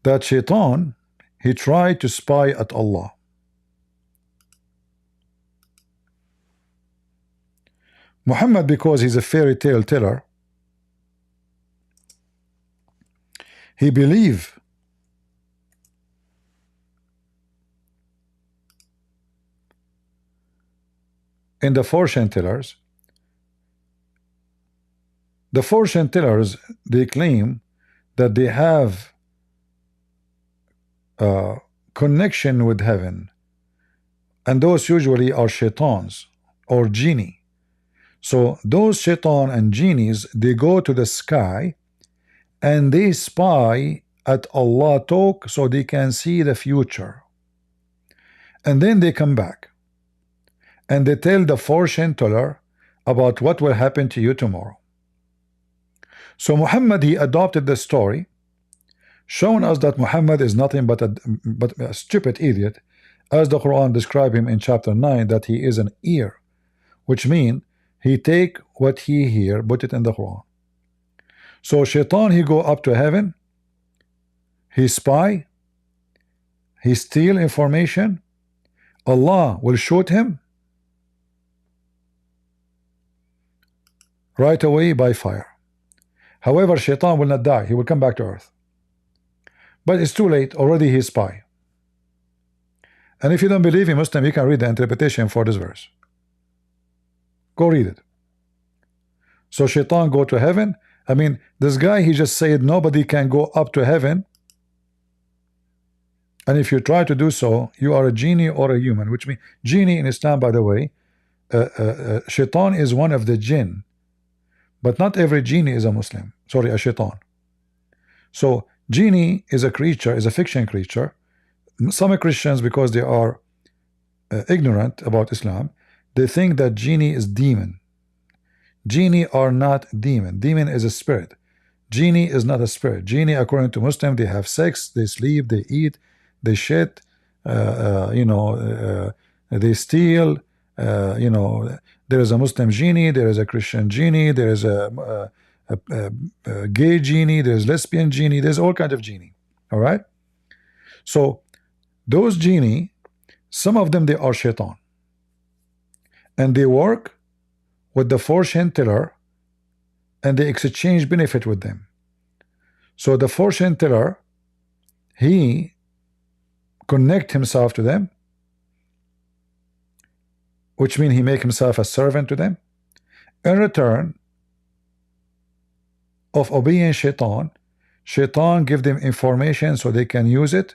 that Shaitan, he tried to spy at Allah. Muhammad, because he's a fairy tale teller, he believed in the fortune tellers. The fortune tellers, they claim that they have a connection with heaven, and those usually are shaitans or genie. So those shaitan and genies, they go to the sky and they spy at Allah talk so they can see the future, and then they come back and they tell the fortune teller about what will happen to you tomorrow. So Muhammad, he adopted the story, showing us that Muhammad is nothing but a stupid idiot, as the Quran described him in chapter 9, that he is an ear, which means he take what he hear, put it in the Quran. So Shaitan, he go up to heaven, he spy, he steal information, Allah will shoot him right away by fire. However, Shaitan will not die. He will come back to earth. But it's too late, already he's spy. And if you don't believe in Muslim, you can read the interpretation for this verse. Go read it. So Shaitan go to heaven. I mean, this guy, he just said nobody can go up to heaven. And if you try to do so, you are a genie or a human, which means genie in Islam, by the way, Shaitan is one of the jinn. But not every genie is a Muslim. Sorry, a Shaitan. So genie is a creature, is a fiction creature. Some Christians, because they are ignorant about Islam, they think that genie is demon. Genie are not demon. Demon is a spirit. Genie is not a spirit. Genie, according to Muslim, they have sex, they sleep, they eat, they shit, they steal. There is a Muslim genie, there is a Christian genie, there is a gay genie, there's lesbian genie, there's all kinds of genie. All right. So those genie, some of them, they are Shaitan, and they work with the fortune teller, and they exchange benefit with them. So the fortune teller, he connect himself to them, which means he make himself a servant to them. In return of obeying Shaitan, Shaitan give them information so they can use it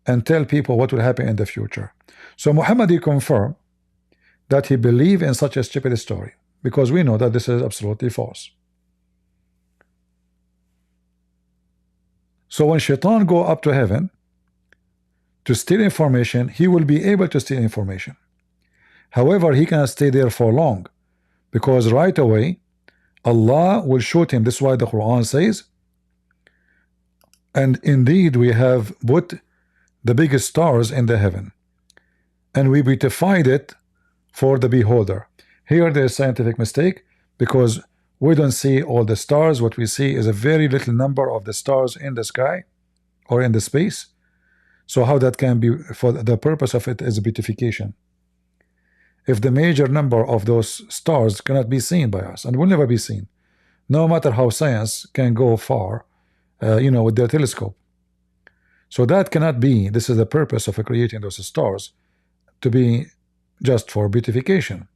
and tell people what will happen in the future. So Muhammad, he confirmed that he believed in such a stupid story, because we know that this is absolutely false. So when Shaitan go up to heaven to steal information, he will be able to steal information. However, he cannot stay there for long, because right away Allah will shoot him. This is why the Quran says, and indeed we have put the biggest stars in the heaven, and we beautified it for the beholder. Here there is scientific mistake, because we don't see all the stars. What we see is a very little number of the stars in the sky or in the space. So how that can be? For the purpose of it is beautification. If the major number of those stars cannot be seen by us and will never be seen, no matter how science can go far, with their telescope. So that cannot be. This is the purpose of creating those stars, to be just for beautification.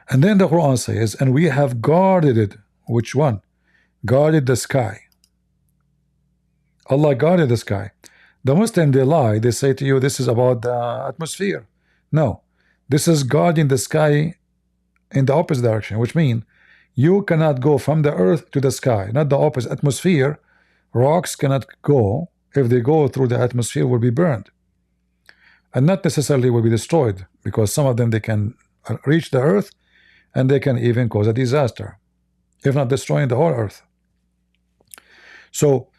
And then the Quran says, and we have guarded it. Which one? Guarded the sky. Allah guarded the sky. The Muslim, they lie. They say to you, this is about the atmosphere. No, this is guarding the sky in the opposite direction, which means you cannot go from the earth to the sky, not the opposite. Atmosphere, rocks cannot go. If they go through the atmosphere, will be burned, and not necessarily will be destroyed, because some of them, they can reach the earth and they can even cause a disaster, if not destroying the whole earth. So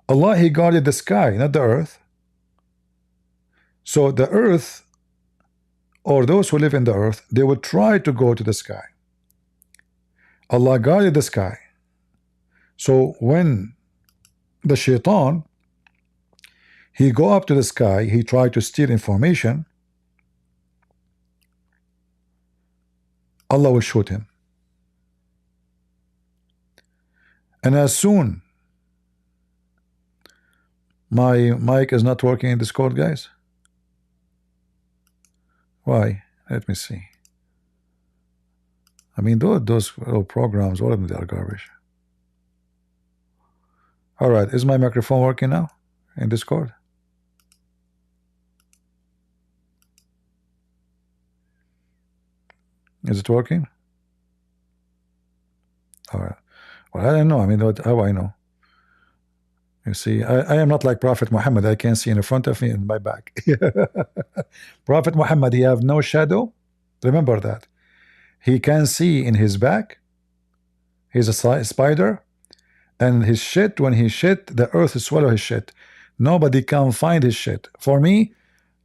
Allah, he guarded the sky, not the earth. So the earth, or those who live in the earth, they will try to go to the sky. Allah guarded the sky. So when the Shaitan, he go up to the sky, he tried to steal information, Allah will shoot him. And as soon, my mic is not working in Discord, guys. Why? Let me see. I mean, those little programs, all of them, they are garbage. All right, is my microphone working now in Discord? Is it working? All right. Well, I don't know. I mean, how I know? You see, I am not like Prophet Muhammad. I can see in front of me and my back. Prophet Muhammad, he have no shadow. Remember that. He can see in his back. He's a spider. And his shit, when he shit, the earth swallow his shit. Nobody can find his shit. For me,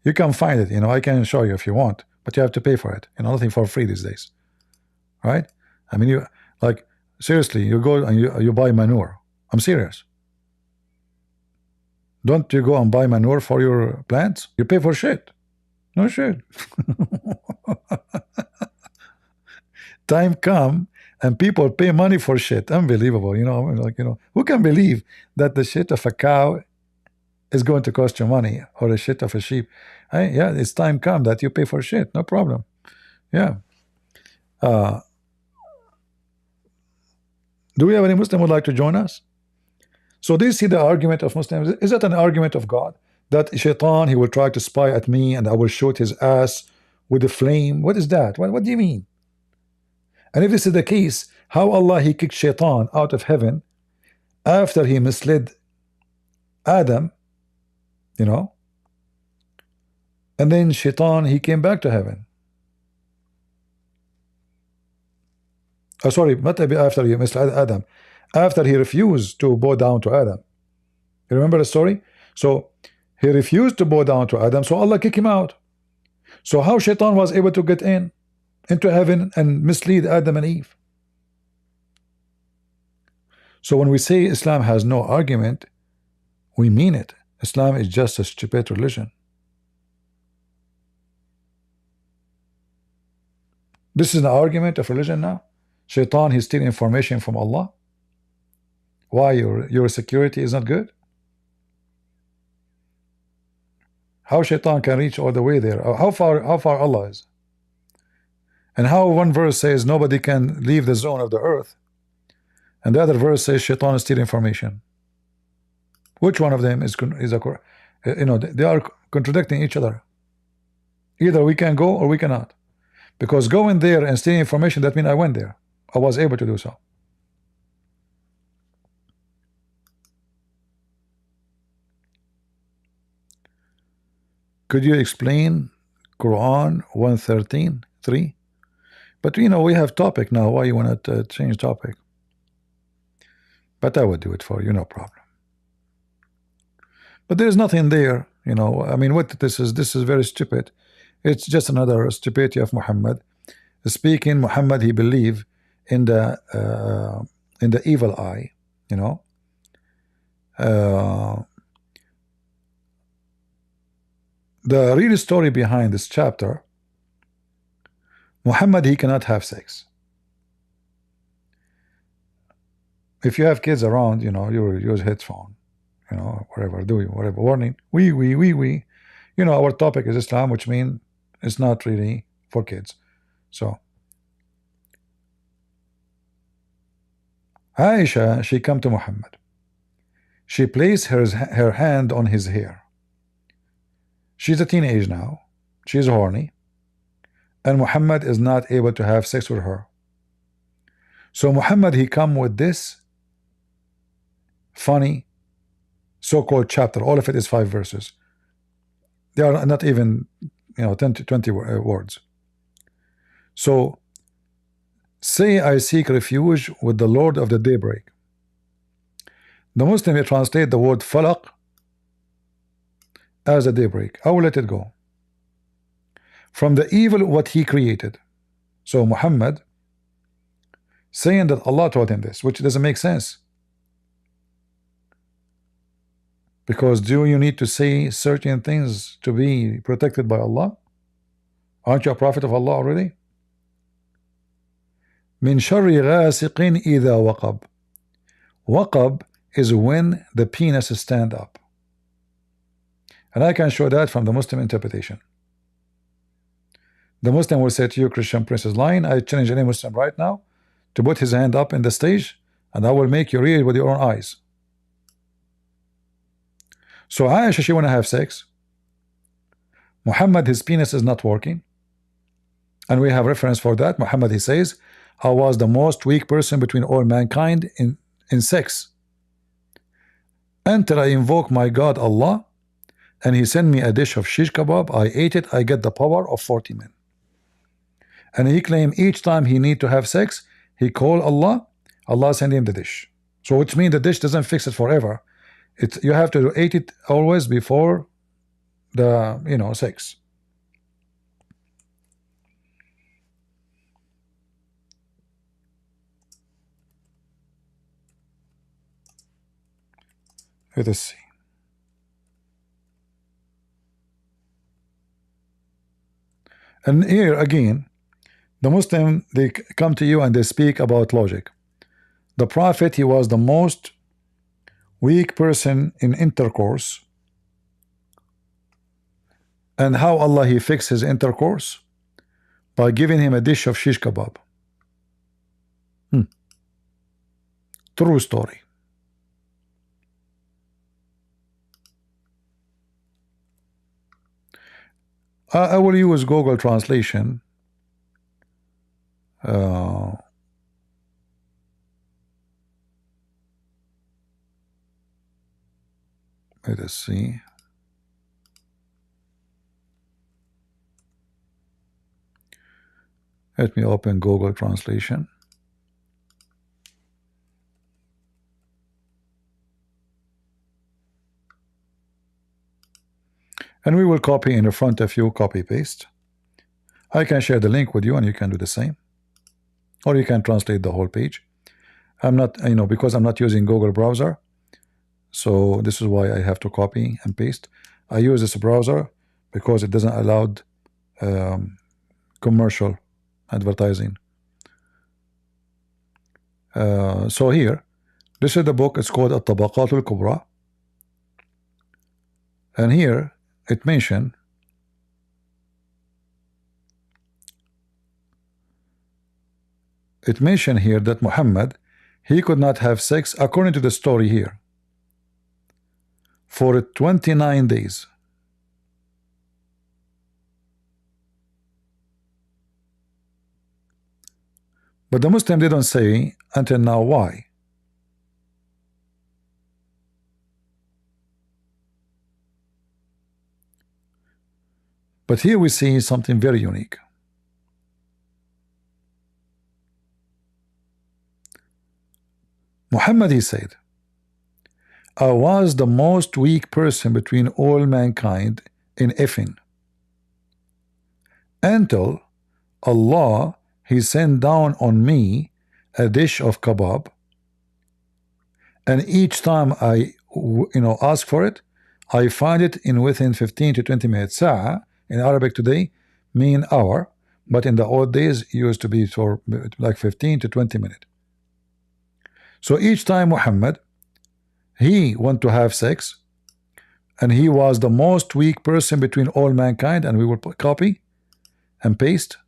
you can find it. I can show you if you want, but you have to pay for it. Nothing for free these days, right? I mean, you like seriously, you go and you buy manure. I'm serious. Don't you go and buy manure for your plants? You pay for shit. No shit. Time come and people pay money for shit. Unbelievable, you know. Like, you know, who can believe that the shit of a cow is going to cost you money, or the shit of a sheep? Yeah, it's time come that you pay for shit, no problem. Yeah. Do we have any Muslim who would like to join us? So do you see the argument of Muslims? Is that an argument of God? That shaitan, he will try to spy at me and I will shoot his ass with a flame? What is that? What do you mean? And if this is the case, how Allah he kicked shaitan out of heaven after he misled Adam, you know, and then shaitan he came back to heaven. Oh, sorry, not after he misled Adam, after he refused to bow down to Adam. You remember the story? So he refused to bow down to Adam, so Allah kicked him out. So how shaitan was able to get into heaven and mislead Adam and Eve? So when we say Islam has no argument, we mean it. Islam is just a stupid religion. This is an argument of religion now. Shaitan, he's stealing information from Allah. Why? Your security is not good? How shaitan can reach all the way there? How far Allah is? And how one verse says nobody can leave the zone of the earth, and the other verse says shaitan is stealing information? Which one of them is a, you know, they are contradicting each other. Either we can go or we cannot. Because going there and stealing information, that means I went there. I was able to do so. Could you explain Quran 113:3? But you know, we have topic now. Why you want to change topic? But I would do it for you, no problem. But there is nothing there, you know. I mean, what this is very stupid. It's just another stupidity of Muhammad. Speaking, Muhammad, he believed in the evil eye, you know. The real story behind this chapter, Muhammad, he cannot have sex. If you have kids around, you know, you use headphone, you know, whatever, do you, whatever, warning, we. You know, our topic is Islam, which means it's not really for kids. So Aisha, she come to Muhammad. She placed her hand on his hair. She's a teenage now. She's horny. And Muhammad is not able to have sex with her. So Muhammad, he come with this funny so-called chapter. All of it is 5 verses. They are not even, you know, 10 to 20 words. So, say I seek refuge with the Lord of the daybreak. The Muslim will translate the word falaq as a daybreak. I will let it go. From the evil what he created. So Muhammad saying that Allah told him this, which doesn't make sense. Because do you need to say certain things to be protected by Allah? Aren't you a prophet of Allah already? Min sharri ghasiqin idha waqab. Waqab is when the penis stand up. And I can show that from the Muslim interpretation. The Muslim will say to you, Christian Prince is lying. I challenge any Muslim right now to put his hand up in the stage, and I will make you read with your own eyes. So Aisha, she want to have sex. Muhammad, his penis is not working. And we have reference for that. Muhammad, he says, I was the most weak person between all mankind in sex. Until I invoke my God Allah, and he sent me a dish of shish kebab. I ate it. I get the power of 40 men. And he claimed each time he need to have sex, he call Allah. Allah send him the dish. So which means the dish doesn't fix it forever. You have to eat it always before the, you know, sex. Let us see. And here again, The Muslim, they come to you and they speak about logic. The Prophet, he was the most weak person in intercourse. And how Allah he fixed his intercourse? By giving him a dish of shish kebab. True story. I will use Google Translation. Let us see. Let me open Google Translation. And we will copy in the front of you, copy paste. I can share the link with you and you can do the same. Or you can translate the whole page. I'm not, because I'm not using Google browser. So this is why I have to copy and paste. I use this browser because it doesn't allow commercial advertising. So here, this is the book. It's called At-Tabaqat Al-Kubra. And here it mentioned here that Muhammad, he could not have sex, according to the story here, for 29 days. But the Muslim, they don't say until now why. But here we see something very unique. Muhammad, he said, I was the most weak person between all mankind in effing, until Allah, he sent down on me a dish of kebab, and each time I ask for it, I find it in within 15 to 20 minutes. Sa'a in Arabic today mean hour, but in the old days it used to be for like 15 to 20 minutes. So each time Muhammad, he want to have sex, and he was the most weak person between all mankind, and we will copy and paste,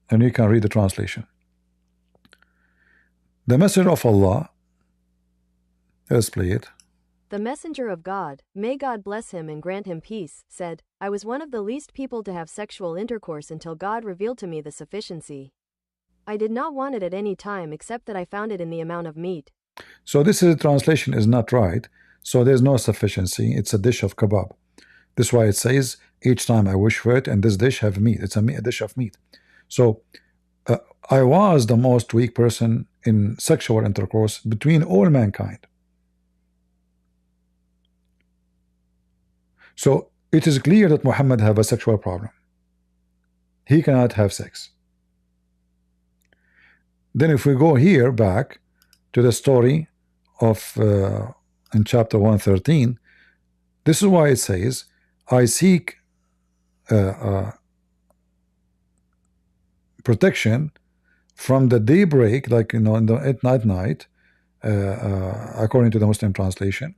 and you can read the translation. The Messenger of Allah, let's play it. The Messenger of God, may God bless him and grant him peace, said, I was one of the least people to have sexual intercourse until God revealed to me the sufficiency. I did not want it at any time except that I found it in the amount of meat. So this translation is not right. So there's no sufficiency. It's a dish of kebab. This is why it says each time I wish for it, and this dish have meat. It's a dish of meat. So I was the most weak person in sexual intercourse between all mankind. So it is clear that Muhammad have a sexual problem. He cannot have sex. Then if we go here back to the story of in chapter 113, this is why it says, I seek protection from the daybreak, like at night, according to the Muslim translation.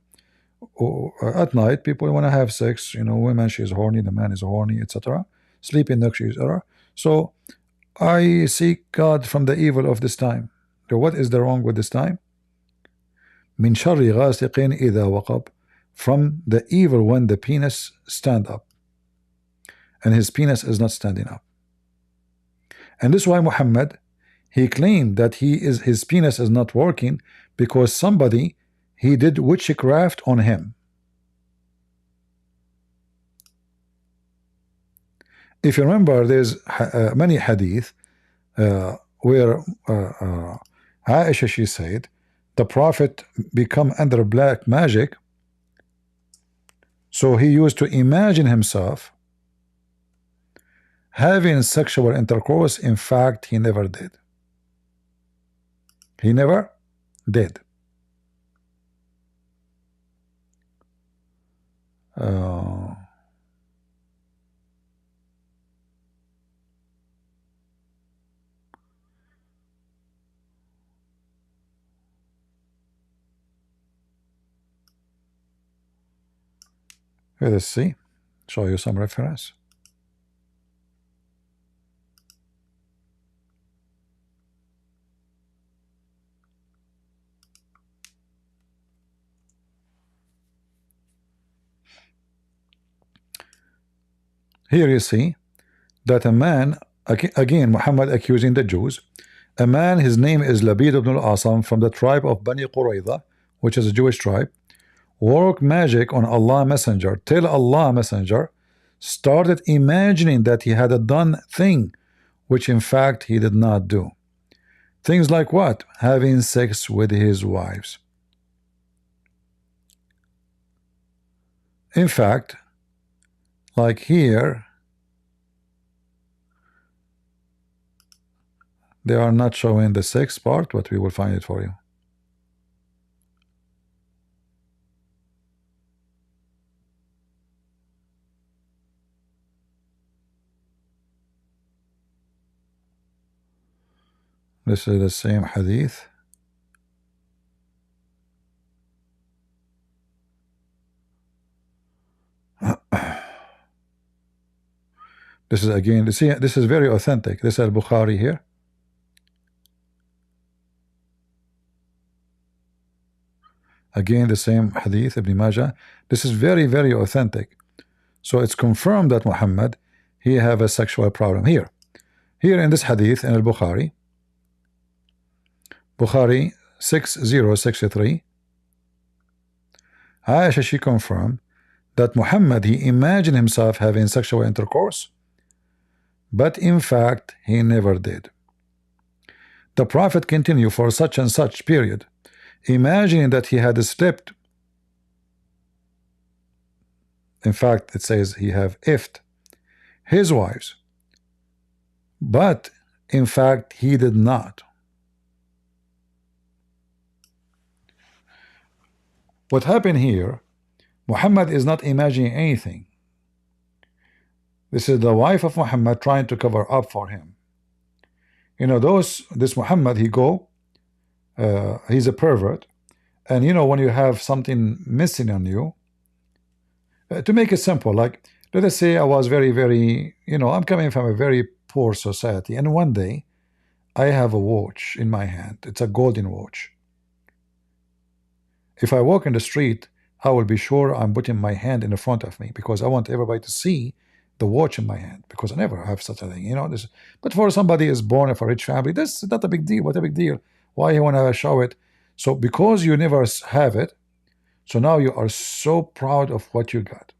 At night, people want to have sex. Women, she's horny, the man is horny, etc. Sleeping next to each other. So I seek God from the evil of this time. So what is the wrong with this time? Min sharri ghasiqin idha waqab, from the evil when the penis stand up, and his penis is not standing up. And this is why Muhammad, he claimed that his penis is not working because somebody, he did witchcraft on him. If you remember, there's many hadith where Aisha, she said, the Prophet become under black magic, so he used to imagine himself having sexual intercourse. In fact, he never did. He never did. Here, let's see. Show you some reference. Here you see that a man, again Muhammad accusing the Jews, a man, his name is Labid ibn al-Asam from the tribe of Bani Qurayza, which is a Jewish tribe, work magic on Allah Messenger till Allah Messenger started imagining that he had a done thing which in fact he did not do. Things like what? Having sex with his wives. In fact, like here, they are not showing the sex part, but we will find it for you. This is the same hadith. This is again, this is very authentic. This is Al-Bukhari here. Again, the same hadith, Ibn Majah. This is very, very authentic. So it's confirmed that Muhammad, he have a sexual problem here. Here in this hadith in Al-Bukhari, Bukhari 6063, Aisha, she confirmed that Muhammad, he imagined himself having sexual intercourse, but in fact he never did. The Prophet continued for such and such period, imagining that he had slept. In fact, it says he have ifed his wives, but in fact he did not. What happened here, Muhammad is not imagining anything. This is the wife of Muhammad trying to cover up for him. You know, this Muhammad, he's a pervert, and you know, when you have something missing on you, to make it simple, like let us say I was very, very, you know, I'm coming from a very poor society, and one day I have a watch in my hand. It's a golden watch. If I walk in the street, I will be sure I'm putting my hand in the front of me because I want everybody to see the watch in my hand, because I never have such a thing, you know. This, but for somebody is born of a rich family, this is not a big deal. What a big deal? Why you want to show it? So because you never have it, so now you are so proud of what you got.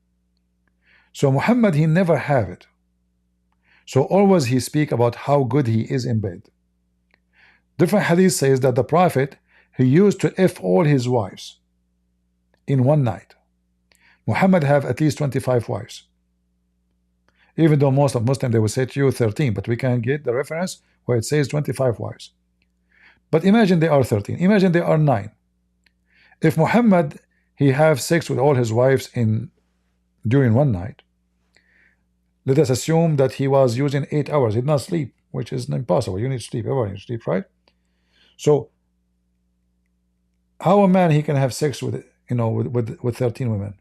So Muhammad, he never have it. So always he speak about how good he is in bed. Different hadith says that the Prophet, he used to F all his wives in one night. Muhammad have at least 25 wives. Even though most of Muslims, they will say to you 13, but we can get the reference where it says 25 wives. But imagine they are 13. Imagine they are 9. If Muhammad, he have sex with all his wives during one night, let us assume that he was using 8 hours. He did not sleep, which is impossible. You need sleep. Everyone needs sleep, right? So how a man he can have sex with, you know, with 13 women?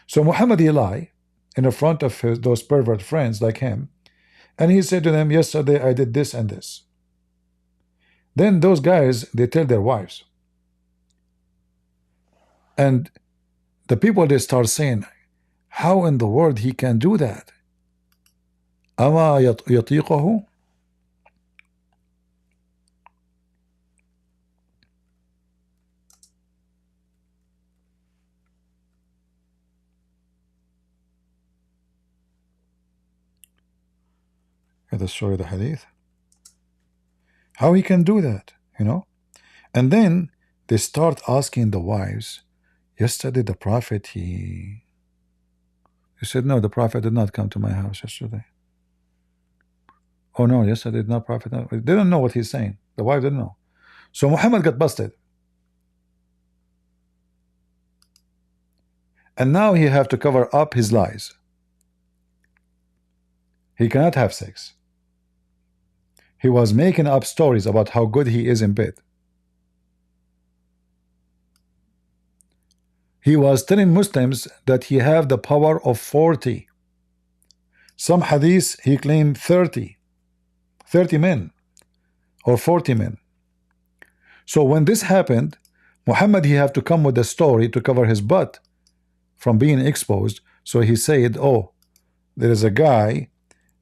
So Muhammad, he lie in the front of those pervert friends like him, and he said to them, yesterday I did this and this. Then those guys, they tell their wives, and the people, they start saying, how in the world he can do that? Ama yatiquhu? Let us show you the hadith. How he can do that, you know? And then they start asking the wives, yesterday the Prophet, he said, no, the Prophet did not come to my house yesterday. Oh no, yesterday did not Prophet. No. They didn't know what he's saying. The wife didn't know. So Muhammad got busted. And now he have to cover up his lies. He cannot have sex. He was making up stories about how good he is in bed. he was telling Muslims that he have the power of 40. Some hadith he claimed 30 men or 40 men. So when this happened, Muhammad, he have to come with a story to cover his butt from being exposed. So he said, oh, there is a guy,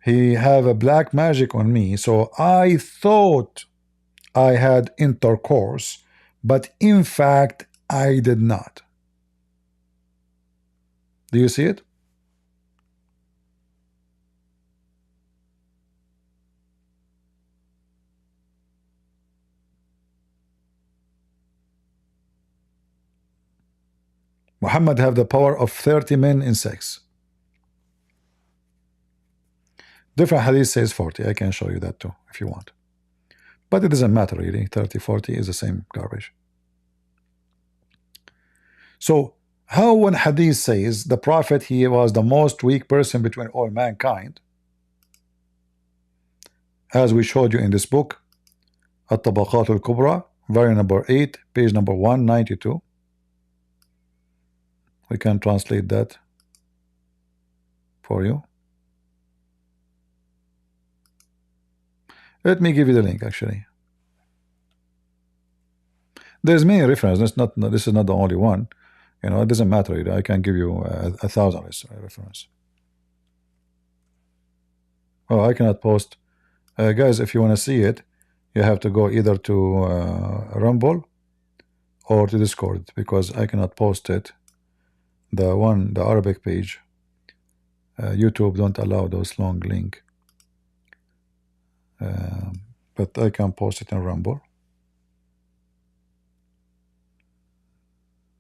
he have a black magic on me, so I thought I had intercourse, but in fact I did not. Do you see it? Muhammad have the power of 30 men in sex. Different hadith says 40. I can show you that too if you want. But it doesn't matter really. 30, 40 is the same garbage. So how one hadith says the Prophet, he was the most weak person between all mankind, as we showed you in this book, At-Tabaqat al-Kubra, volume number 8, page number 192. We can translate that for you. Let me give you the link actually. There's many references. This is not the only one. You know, it doesn't matter. I can give you 1,000 references. Oh, I cannot post. Guys, if you want to see it, you have to go either to Rumble or to Discord, because I cannot post it. The Arabic page, YouTube don't allow those long link. But I can post it in Rumble.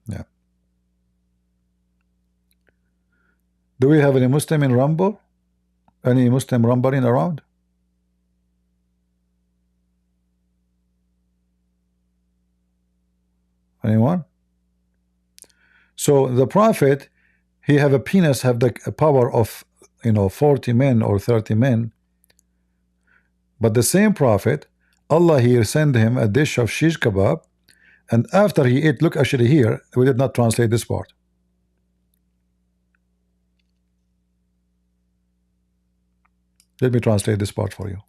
Yeah. Do we have any Muslim in Rumble? Any Muslim rumbling around? Anyone? So the Prophet, he have a penis, have the power of 40 men or 30 men. But the same Prophet, Allah here send him a dish of shish kebab, and after he ate, look actually here, we did not translate this part. Let me translate this part for you.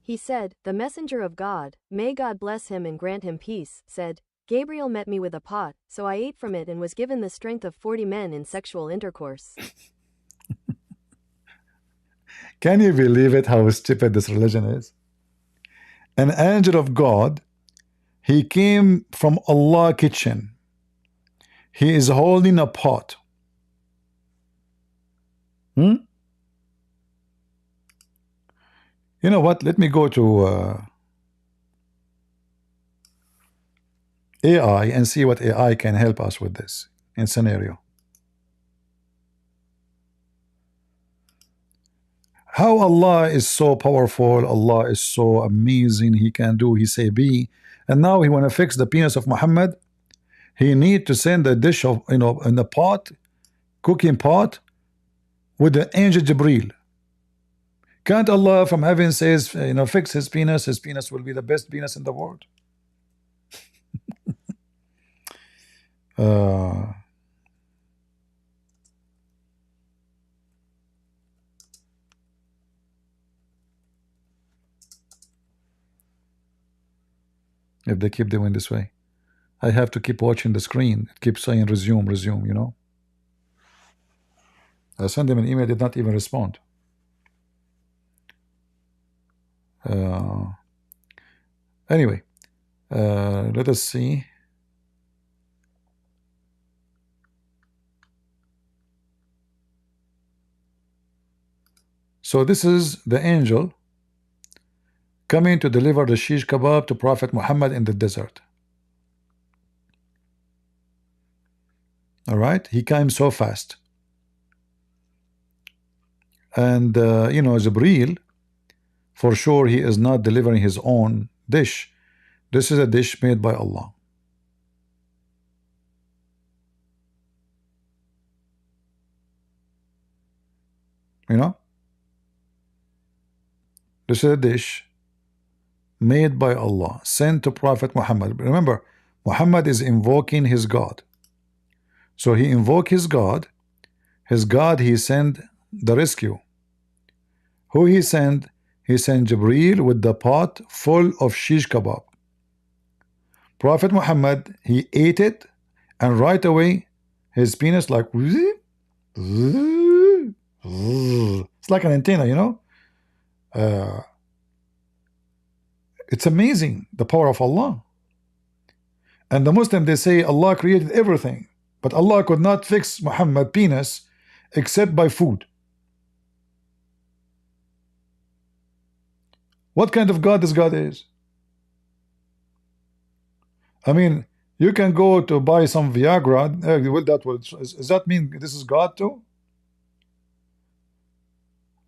He said, the messenger of God, may God bless him and grant him peace, said, Gabriel met me with a pot, so I ate from it and was given the strength of 40 men in sexual intercourse. Can you believe it, how stupid this religion is? An angel of God, he came from Allah's kitchen. He is holding a pot. You know what? Let me go to AI and see what AI can help us with this in scenario. How Allah is so powerful, Allah is so amazing, he can do, he say be, and now he want to fix the penis of Muhammad. He need to send a dish of, in a pot, cooking pot, with the angel Jibreel. Can't Allah from heaven says, fix his penis will be the best penis in the world? If they keep doing this way, I have to keep watching the screen. It keeps saying resume, resume, I sent him an email, did not even respond. Anyway, let us see. So this is the angel coming to deliver the shish kebab to Prophet Muhammad in the desert. All right, he came so fast. And Jibreel, for sure he is not delivering his own dish. This is a dish made by Allah. This is a dish made by Allah, sent to Prophet Muhammad. Remember, Muhammad is invoking his God. So he invoked his God. His God, he sent the rescue. Who he sent? He sent Jibreel with the pot full of shish kebab. Prophet Muhammad, he ate it, and right away his penis like it's like an antenna, you know. It's amazing, the power of Allah. And the Muslim, they say Allah created everything, but Allah could not fix Muhammad penis except by food. What kind of God this God is? I mean, you can go to buy some Viagra. Does that mean this is God too?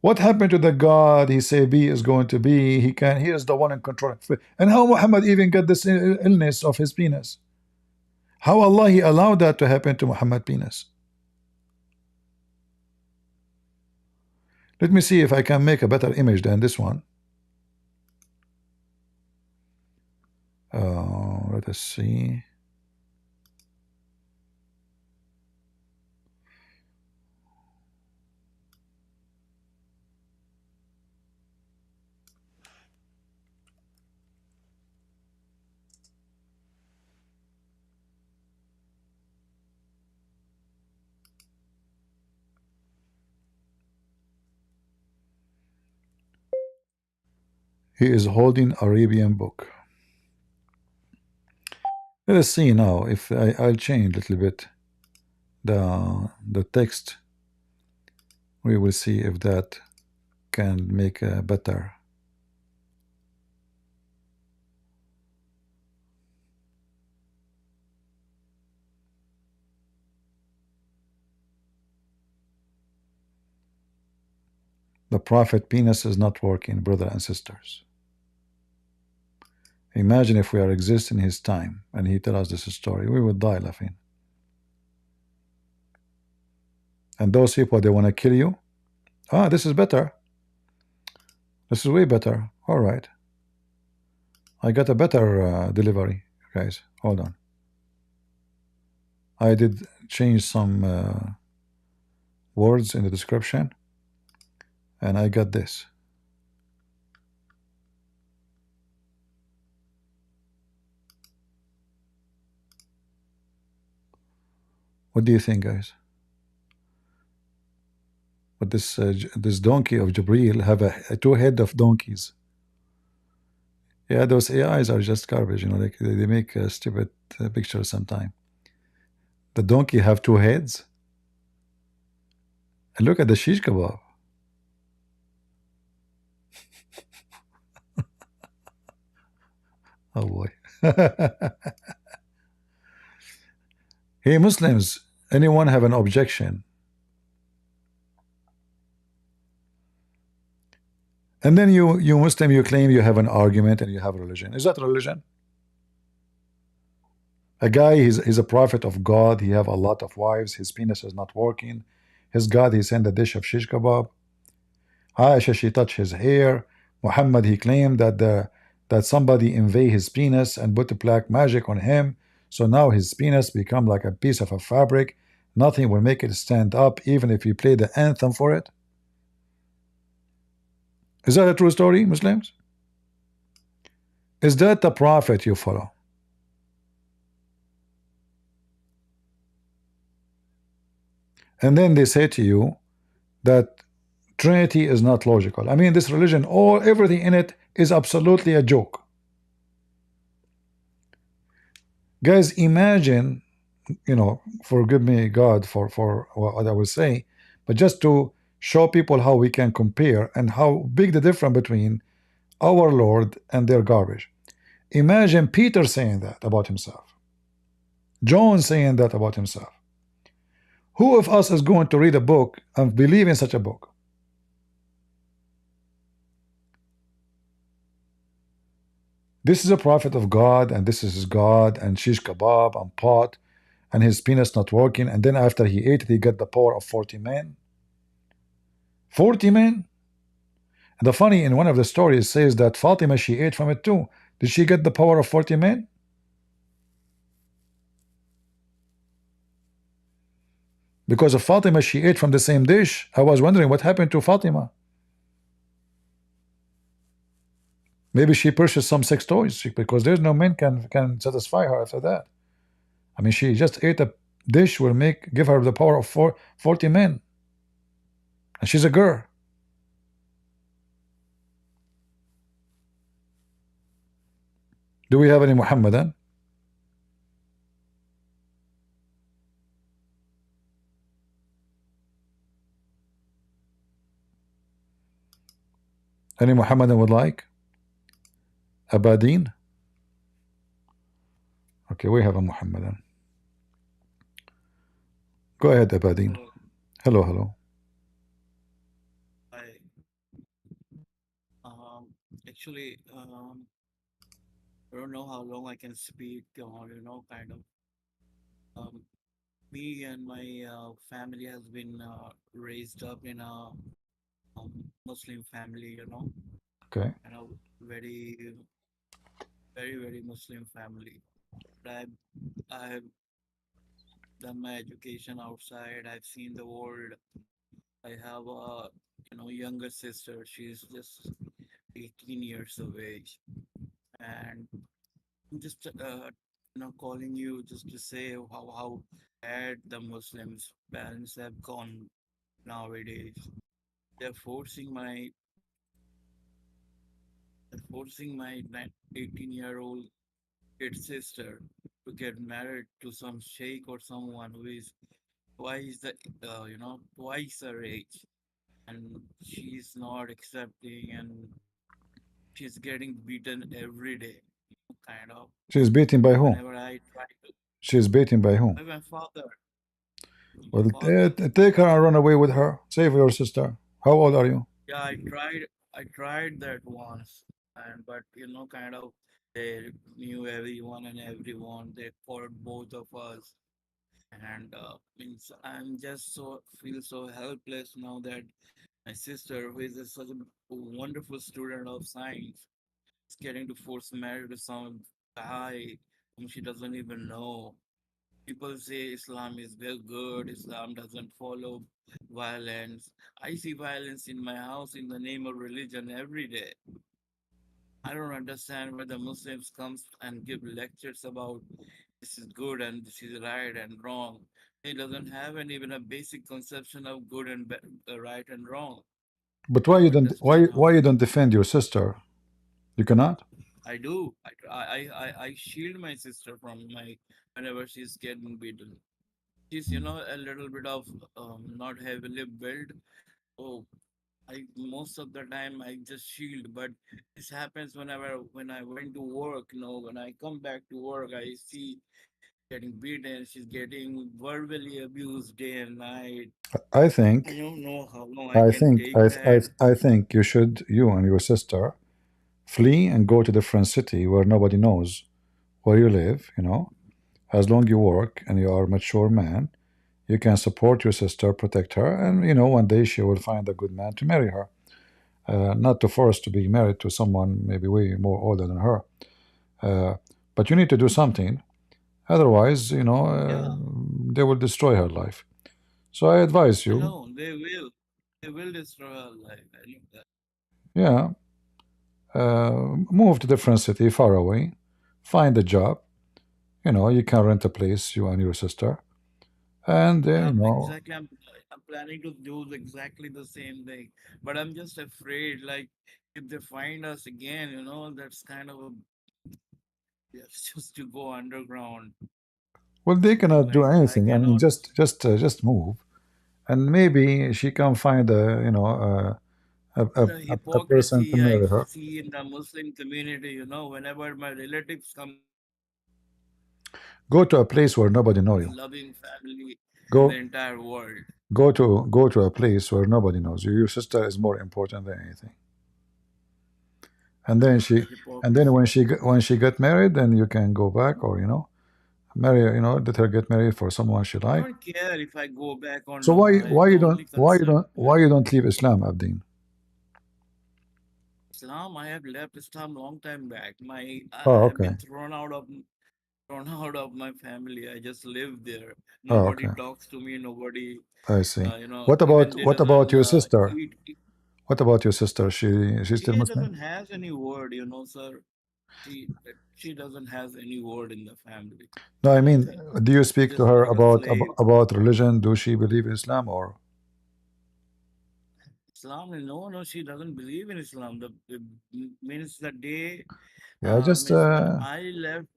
What happened to the God he say be is going to be? He is the one in control. And how Muhammad even got this illness of his penis? How Allah he allowed that to happen to Muhammad penis? Let me see if I can make a better image than this one. Let us see. He is holding Arabian book. Let us see now if I'll change a little bit the text. We will see if that can make a better. The Prophet penis is not working, brother and sisters. Imagine if we are existing in his time and he tell us this story, we would die laughing. And those people, they want to kill you. Ah, this is better. This is way better. All right. I got a better delivery, guys. Hold on. I did change some words in the description, and I got this. What do you think, guys? But this donkey of Jibreel have a two head of donkeys. Yeah, those AIs are just garbage, you know. They make stupid pictures sometimes. The donkey have two heads. And look at the shish kebab. Oh boy. Hey Muslims, anyone have an objection? And then you Muslim, you claim you have an argument and you have religion. Is that religion? A guy, he's a prophet of God. He have a lot of wives. His penis is not working. His God, he sent a dish of shish kebab. Aisha, she touched his hair. Muhammad, he claimed that somebody invade his penis and put the black magic on him. So now his penis become like a piece of a fabric. Nothing will make it stand up, even if you play the anthem for it. Is that a true story, Muslims? Is that the prophet you follow? And then they say to you that Trinity is not logical. I mean, this religion, everything in it is absolutely a joke. Guys, imagine, you know, forgive me, God, for what I will say, but just to show people how we can compare and how big the difference between our Lord and their garbage. Imagine Peter saying that about himself. John saying that about himself. Who of us is going to read a book and believe in such a book? This is a prophet of God, and this is his God, and shish kebab and pot, and his penis not working, and then after he ate it, he got the power of 40 men. 40 men? The funny in one of the stories says that Fatima, she ate from it too. Did she get the power of 40 men? Because of Fatima, she ate from the same dish. I was wondering what happened to Fatima. Maybe she purchased some sex toys because there's no men can satisfy her after that. I mean, she just ate a dish will give her the power of 40 men, and she's a girl. Do we have any Muhammadan? Any Muhammadan would like? Abadeen? Okay, we have a Muhammadan. Go ahead, Abadeen. Hello, hello. I actually I don't know how long I can speak or kind of me and my family has been raised up in a Muslim family, Okay. and a very very Muslim family. But I've done my education outside. I've seen the world. I have a younger sister. She's just 18 years of age, and I'm just calling you just to say how bad the Muslims parents have gone nowadays. They're forcing my 18-year-old kid sister to get married to some sheikh or someone who is twice her age, and she's not accepting, and she's getting beaten every day, kind of. She's beaten by whom? Whenever I try to, She's beaten by whom? by my father. Well, Father. take her and run away with her. Save your sister. How old are you? Yeah, I tried that once, but kind of they knew everyone and everyone. They fought both of us, and means I'm just feel so helpless now that my sister, who is such a wonderful student of science, is getting to force marriage to some guy whom she doesn't even know. People say Islam is very good, Islam doesn't follow violence. I see violence in my house in the name of religion every day. I don't understand where the Muslims comes and give lectures about this is good and this is right and wrong. He doesn't have even a basic conception of good and right and wrong. But why I you don't don't understand how why you don't defend your sister? You cannot. I do. I shield my sister from my whenever she's getting beaten. She's a little bit of not heavily built. So I most of the time I just shield, but this happens whenever when I went to work. When I come back to work, I see getting beaten. She's getting verbally abused day and night. I think I don't know how long I I can think take that. I think you and your sister flee and go to different city where nobody knows where you live. As long you work and you are a mature man, you can support your sister, protect her, and one day she will find a good man to marry her. Not to force to be married to someone maybe way more older than her. But you need to do something. Otherwise, Yeah, they will destroy her life. So I advise I you, know they will. They will destroy her life. I know that. yeah, move to different city, far away, find a job. You can rent a place, you and your sister, and Yeah, exactly. I'm planning to do exactly the same thing, but I'm just afraid, like, if they find us again, that's kind of a it's just to go underground. well, they cannot do Like, I anything. I mean, cannot. just move, and maybe she can find The a person to hypocrisy I marry her. see in the Muslim community, whenever my relatives come, Go to a place where nobody know you. loving family in the Go entire world. go to a place where nobody knows you. Your sister is more important than anything. And then The hypocrisy. when she get married, then you can go back or marry let her get married for someone she I like. don't care if I go back or So not. why The you only don't concept. why you don't leave Islam, Abdeen? Islam, I have left Islam long time back. Oh, I have okay. been thrown out of my family. I just live there. Oh, Nobody okay. talks to me. Nobody, I see. even they What about doesn't your sister? eat. What about your sister? She's still She Muslim? doesn't has any word, sir. She she doesn't has any word in the family. No, I mean, Nothing. do you She's speak to just her like a about slave. about religion? Do she believe Islam or? Islam, no, no, she doesn't believe in Islam. Means the day, Yeah, means when I left,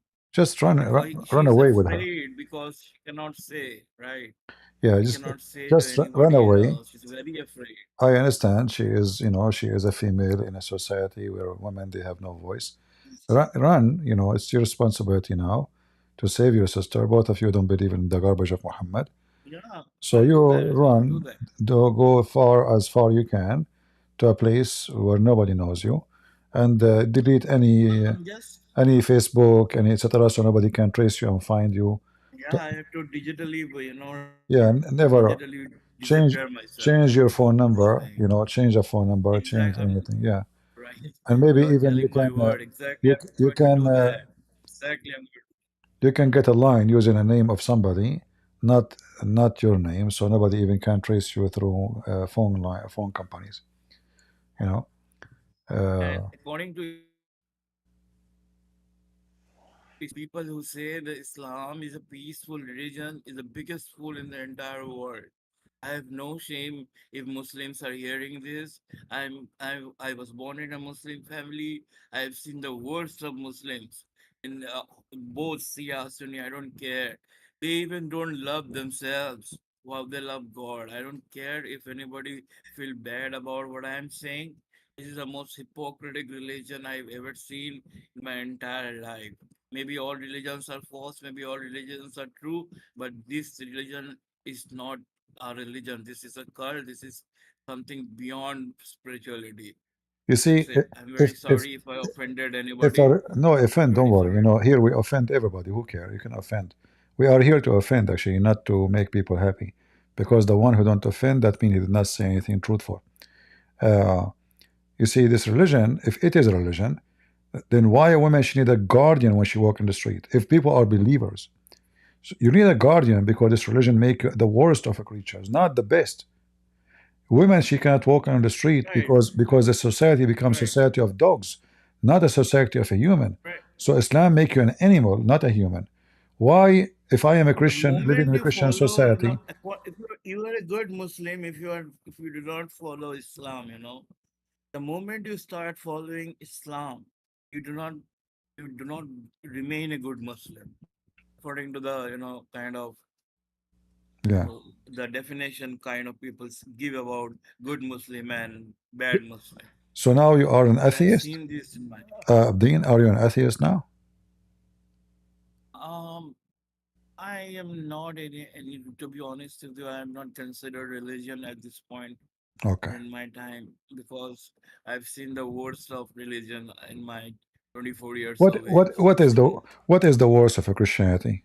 run she's away with her. afraid because she cannot say, right? Yeah, She cannot say to run anybody away. else. She's very afraid. I understand she is a female in a society where women they have no voice. Run, it's your responsibility now to save your sister. Both of you don't believe in the garbage of Muhammad. Yeah, So I'll you do that. I'll do run, that. go as far you can to a place where nobody knows you, and delete I'm just, any Facebook, any etc. So nobody can trace you and find you. yeah, I have to digitally, Yeah, never digitally change disappear myself. change your phone That's the number. thing. Change a phone number, change Exactly. anything. Yeah, Right. and maybe You are even telling my word. Exactly. you I'm you going to can do that. Exactly. I'm going you can get a line using a name of somebody, not your name, so nobody even can trace you through phone companies. You know. And Uh, according to people who say that Islam is a peaceful religion, is the biggest fool in the entire world. I have no shame if Muslims are hearing this. I was born in a Muslim family. I have seen the worst of Muslims in both Shia, Sunni. I don't care. They even don't love themselves while they love God. I don't care if anybody feel bad about what I am saying. This is the most hypocritical religion I've ever seen in my entire life. Maybe all religions are false, maybe all religions are true, but this religion is not a religion. This is a cult. This is something beyond spirituality. you see, That's it. I'm very if sorry if I offended if anybody. our no I'm offend, don't very worry. sorry. Here we offend everybody. Who care? You can offend. We are here to offend, actually, not to make people happy. Because the one who don't offend, that means he did not say anything truthful. Uh, you see, this religion, if it is a religion, then why a woman she need a guardian when she walk in the street? If people are believers, so you need a guardian because this religion make you the worst of a creatures, not the best. Women she cannot walk on the street Right, because the society becomes right, society of dogs, not a society of a human. right. So Islam make you an animal, not a human. Why, if I am a The Christian living moment in a you Christian follow, society, if you are a good Muslim, if you do not follow Islam, the moment you start following Islam, you do not you do not remain a good Muslim according to the kind of yeah. the definition kind of people give about good Muslim and bad Muslim. So now you are an I've atheist. seen this in my Dean, are you an atheist now? um I am not any to be honest with you, I am not considered religion at this point Okay. in my time because I've seen the worst of religion in my 24 years What of what age. what is the So what is the worst of a Christianity?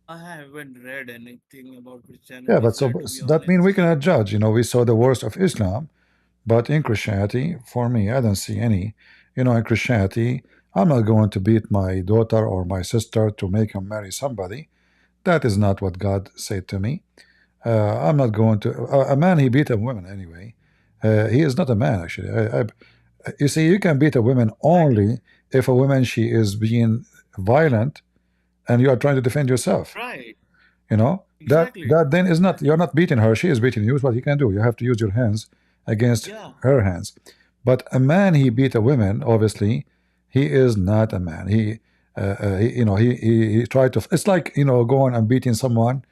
I haven't read anything about Yeah, Christianity, but sir, to be that means we honest. cannot judge. We saw the worst of Islam, but in Christianity, for me, I don't see any. In Christianity, I'm not going to beat my daughter or my sister to make him marry somebody. That is not what God said to me. I'm not going to. A man, he beat a woman anyway. He is not a man, actually. You see, you can beat a woman Exactly. only if a woman she is being violent and you are trying to defend yourself. Right. That Exactly. then is not, you're Exactly. not beating her, she is beating you. Is what you can do. You have to use your hands against Yeah. her hands. But a man he beat a woman, obviously he is not a man. He tried to, it's like going and beating someone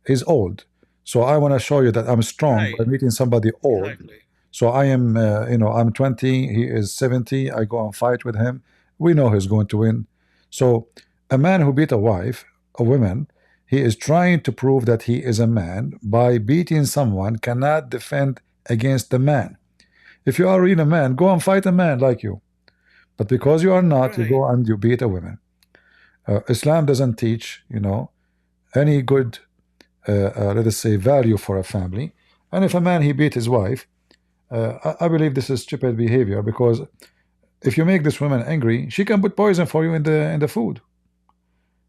is old. So I want to show you that I'm strong by Right. meeting somebody old. Exactly. So I am, I'm 20, he is 70. I go and fight with him. We know he's going to win. So a man who beat a woman, he is trying to prove that he is a man by beating someone cannot defend against the man. If you are really a man, go and fight a man like you. But because you are not, you Right. go and you beat a woman. Islam doesn't teach, any good, let us say, value for a family. And if a man he beat his wife, I believe this is stupid behavior, because if you make this woman angry, she can put poison for you in the food.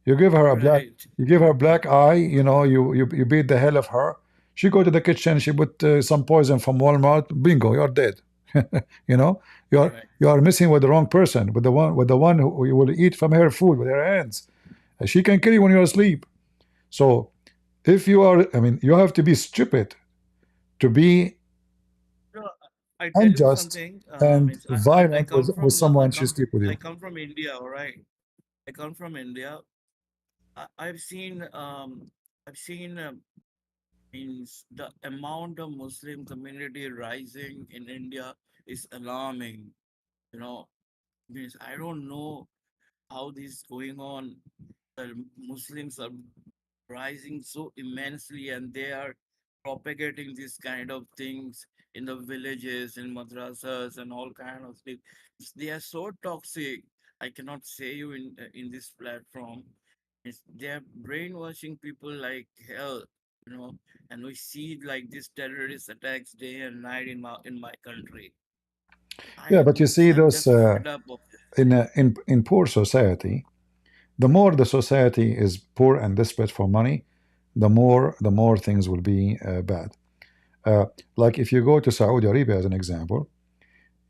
You give her a black, Right. you give her a black eye. You know, you beat the hell of her. She go to the kitchen. She put some poison from Walmart. Bingo, you're dead. You know, Right. you are messing with the wrong person. With the one who you will eat from her food with her hands. She can kill you when you're asleep. So if you are, I mean, you have to be stupid to be No, I tell you unjust something. and Means I violent come with from someone she sleep with I you. come from India. All right. I come from India. I've seen I've seen means the amount of Muslim community rising in India is alarming. You know, means I don't know how this is going on. The Muslims are rising so immensely, and they are propagating these kind of things in the villages, in madrasas, and all kind of things. They are so toxic. I cannot say you in this platform. They are brainwashing people like hell, you know. And we see like these terrorist attacks day and night in my country. Yeah, but you see I'm those just fed up of this. in poor society. The more the society is poor and desperate for money, the more things will be bad. Uh, like if you go to Saudi Arabia as an example,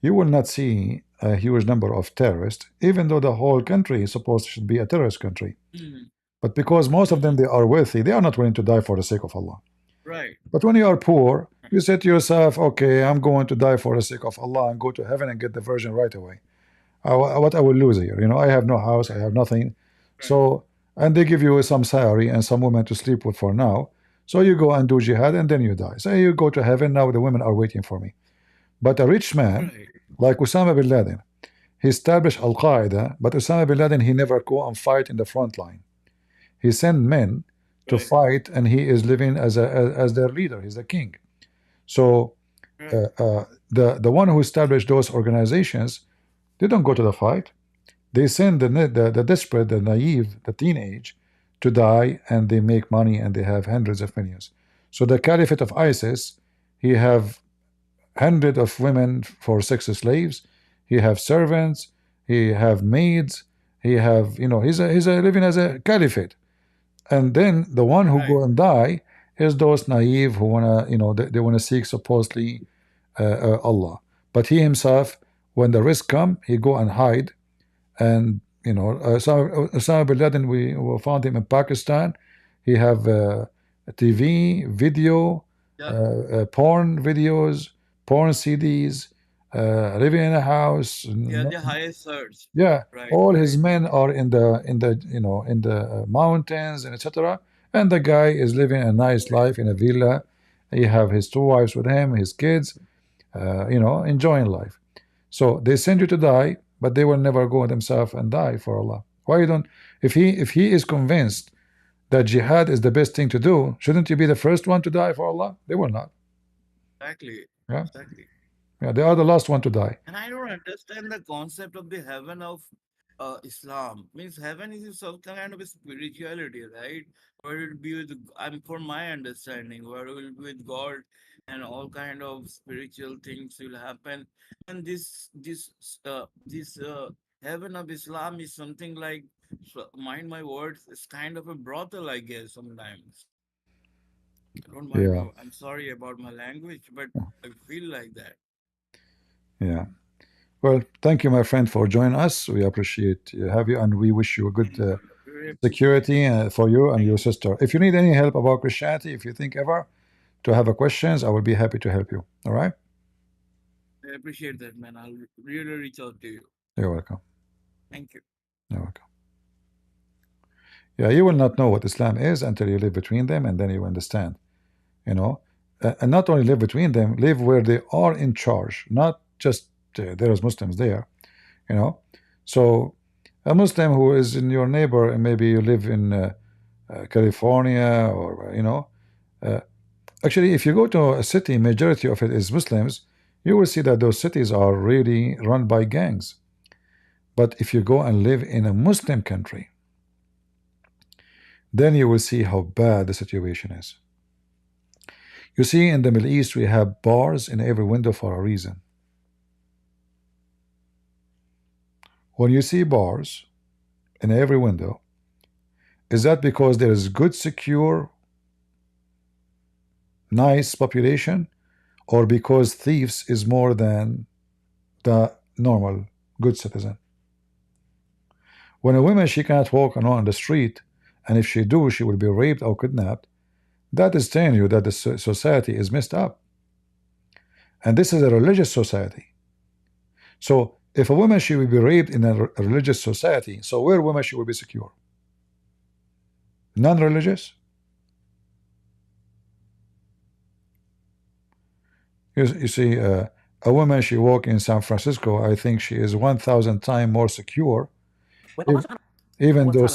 you will not see a huge number of terrorists, even though the whole country is supposed to be a terrorist country. Mm, But because most of them mm, they are wealthy, they are not willing to die for the sake of Allah. right. But when you are poor, you say to yourself, "Okay, I'm going to die for the sake of Allah and go to heaven and get the virgin right away. What I will lose here? You know, I have no house, I have nothing. Right. So, and they give you some salary and some women to sleep with for now. So you go and do jihad and then you die. So you go to heaven. Now the women are waiting for me. But a rich man Right. like Osama bin Laden, he established Al Qaeda, but Osama bin Laden he never go and fight in the front line. He sent men to Right. fight, and he is living as their leader. He's the king. So Right. the one who established those organizations, they don't go to the fight. They send the desperate, the naive, the teenage to die, and they make money, and they have hundreds of millions. So the caliphate of ISIS, he have hundred of women for sex slaves. He have servants. He have maids. He have, you know, he's a living as a caliphate. And then the one who Right. go and die is those naive who wanna, you know, they wanna seek supposedly Allah. But he himself, when the risk come, he go and hide. And you know, Osama bin Laden, we found him in Pakistan. He have TV, video, Yeah. porn videos, porn CDs, living in a house. Yeah. The highest search. Yeah, Right. all his Right. men are in the you know in the mountains and etc. And the guy is living a nice life in a villa. He have his two wives with him, his kids, you know, enjoying life. So they send you to die, but they will never go themselves and die for Allah. Why you don't? If he is convinced that jihad is the best thing to do, shouldn't you be the first one to die for Allah? They will not. Exactly. Yeah, Exactly. yeah, they are the last one to die. And I don't understand the concept of the heaven of Islam. Means heaven is some kind of a spirituality, right? Where it will be with, from my understanding, where it will be with God, and all kind of spiritual things will happen. And this heaven of Islam is something like, mind my words, it's kind of a brothel, I guess. Sometimes I don't mind. Yeah, I'm sorry about my language, but I feel like that. yeah. Well, thank you, my friend, for joining us. We appreciate have you, and we wish you a good Thank you. Really appreciate it. security for you and Thank your you. sister. If you need any help about Christianity, if you think ever to have a questions, I will be happy to help you. All right? I appreciate that, man. I'll really reach out to you. You're welcome. Thank you. You're welcome. Yeah, you will not know what Islam is until you live between them, and then you understand. You know, and not only live between them, live where they are in charge, not just there is Muslims there. You know, so a Muslim who is in your neighbor, and maybe you live in California, or you know, actually, if you go to a city, majority of it is Muslims, you will see that those cities are really run by gangs. But if you go and live in a Muslim country, then you will see how bad the situation is. You see, in the Middle East, we have bars in every window for a reason. When you see bars in every window, is that because there is good, secure, nice population, or because thieves is more than the normal good citizen? When a woman, she cannot walk alone on the street, and if she do, she will be raped or kidnapped, that is telling you that the society is messed up. And this is a religious society. So if a woman, she will be raped in a religious society, so where women, she will be secure? Non-religious? You see, a woman, she walk in San Francisco, I think she is 1,000 times more secure, even though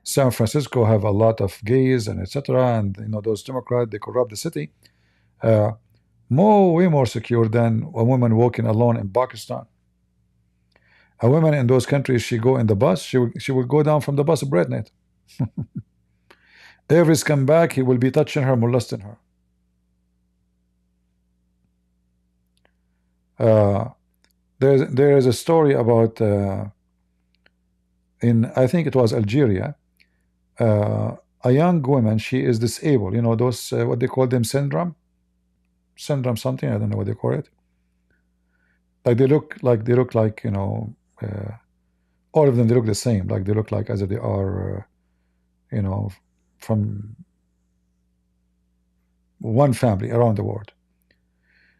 San Francisco have a lot of gays and etc., and you know, those Democrats, they corrupt the city. Way more secure than a woman walking alone in Pakistan. A woman in those countries, she go in the bus, she will go down from the bus pregnant. Every scumbag, he will be touching her, molesting her. There is a story about in, I think it was Algeria, a young woman, she is disabled. You know those what they call them, syndrome something, I don't know what they call it. Like they look like you know, all of them, they look the same. Like they look like as if they are you know, from one family around the world.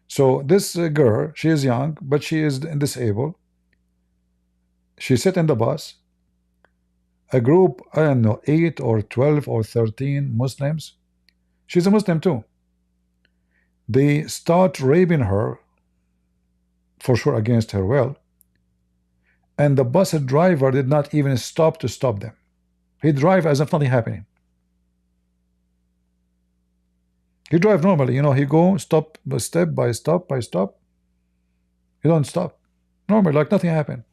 So this girl, she is young, but she is disabled. She sit in the bus. A group, I don't know, 8 or 12 or 13 Muslims. She's a Muslim too. They start raping her, for sure against her will. And the bus driver did not even stop to stop them. He drive as if nothing happening. He drive normally, you know, he go stop by stop by stop. He don't stop. Normally, like nothing happened.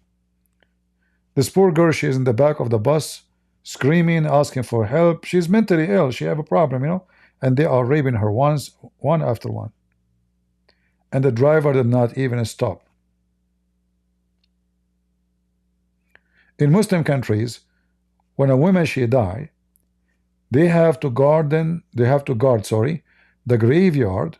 This poor girl, she is in the back of the bus, screaming, asking for help. She's mentally ill. She have a problem, you know, and they are raping her one after one. And the driver did not even stop. In Muslim countries, when a woman, she die, they have to guard, the graveyard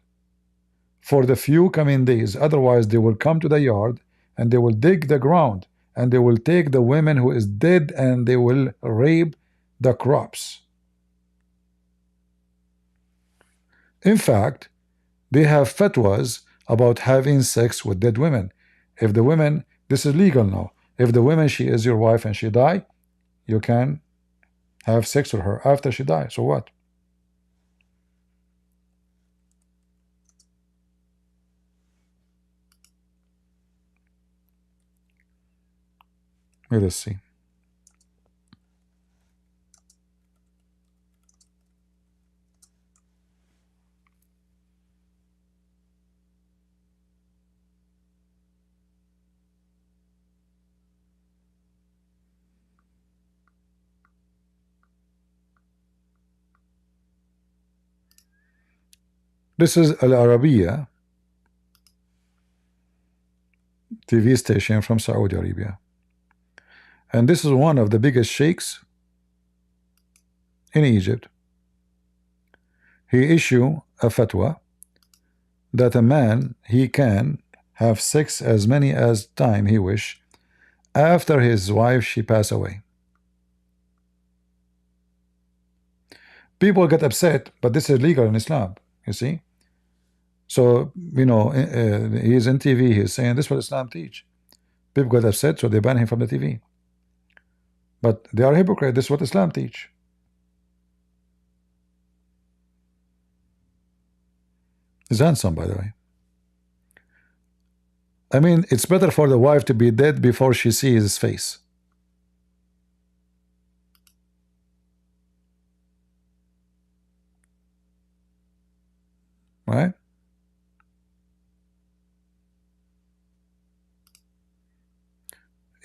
for the few coming days. Otherwise, they will come to the yard and they will dig the ground and they will take the women who is dead and they will rape the crops. In fact, they have fatwas about having sex with dead women. If the women, this is legal now. If the woman, she is your wife and she die, you can have sex with her after she dies. So what? Let us see. This is Al Arabiya TV station from Saudi Arabia. And this is one of the biggest sheikhs in Egypt. He issued a fatwa that a man, he can have sex as many as time he wish after his wife, she passed away. People get upset, but this is legal in Islam, you see. So, you know, he's in TV, he's saying this is what Islam teach. People get upset, so they ban him from the TV. But they are hypocrites. This is what Islam teach. He's handsome, by the way. I mean, it's better for the wife to be dead before she sees his face. Right?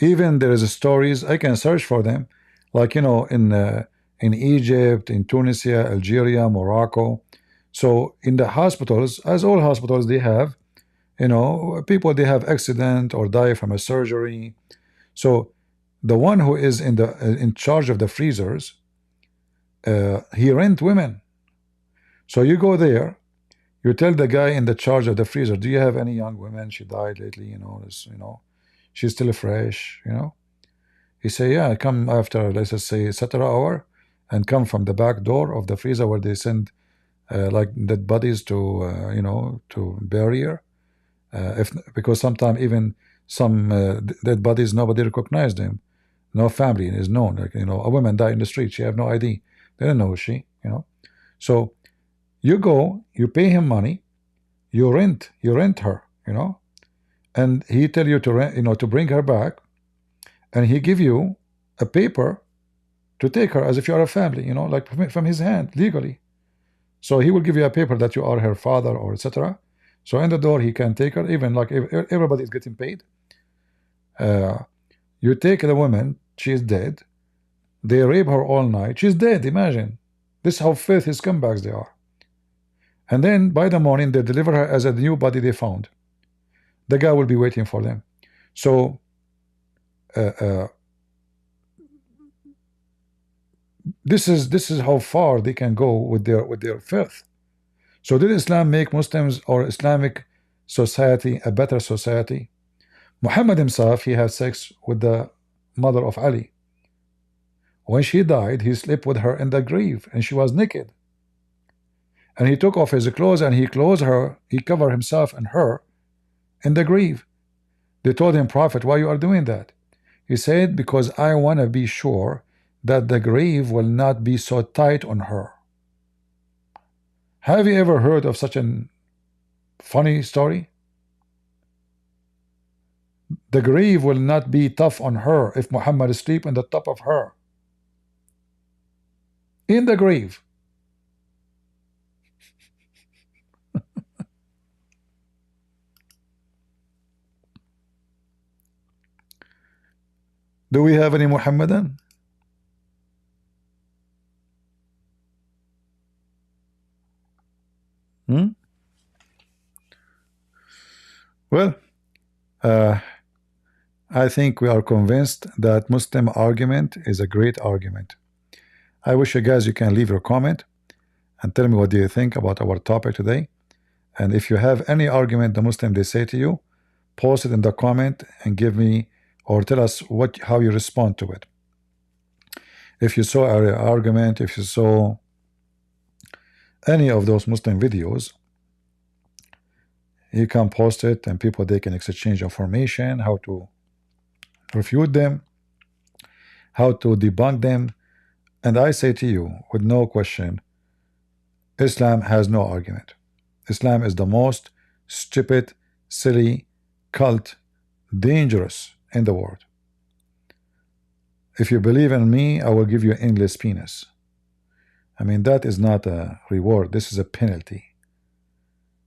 Even there is stories, I can search for them, like, you know, in Egypt, in Tunisia, Algeria, Morocco. So in the hospitals, as all hospitals, they have, you know, people, they have accident or die from a surgery. So the one who is in charge of the freezers, he rent women. So you go there, you tell the guy in the charge of the freezer, do you have any young women? She died lately, you know, she's still fresh, you know. He say, yeah, come after, let's just say, etc. hour, and come from the back door of the freezer where they send like dead bodies to, you know, to barrier. If because sometimes even some dead bodies, nobody recognized them. No family is known. Like, you know, a woman died in the street. She have no ID. They don't know who she, you know. So you go, you pay him money, you rent her, you know, and he tell you to rent, you know, to bring her back, and he give you a paper to take her as if you are a family, you know, like from his hand legally. So he will give you a paper that you are her father or etc. So in the door he can take her, even like if everybody is getting paid. You take the woman, she is dead. They rape her all night. She's dead. Imagine this is how filthy scumbags they are. And then by the morning they deliver her as a new body they found. The guy will be waiting for them. So this is how far they can go with their filth. So did Islam make Muslims or Islamic society a better society? Muhammad himself, he had sex with the mother of Ali. When she died, he slept with her in the grave, and she was naked. And he took off his clothes and he clothed her, he covered himself and her in the grave. They told him, Prophet, why you are doing that? He said, because I want to be sure that the grave will not be so tight on her. Have you ever heard of such a funny story? The grave will not be tough on her if Muhammad sleep on the top of her. In the grave. Do we have any Muhammadan? Well, I think we are convinced that Muslim argument is a great argument. I wish you guys you can leave your comment and tell me what do you think about our topic today. And if you have any argument the Muslim they say to you, post it in the comment and give me or tell us how you respond to it. If you saw our argument, if you saw any of those Muslim videos, you can post it and people they can exchange information, how to refute them, how to debunk them. And I say to you with no question, Islam has no argument. Islam is the most stupid, silly cult, dangerous in the world. If you believe in me, I will give you English penis. I mean, that is not a reward. This is a penalty.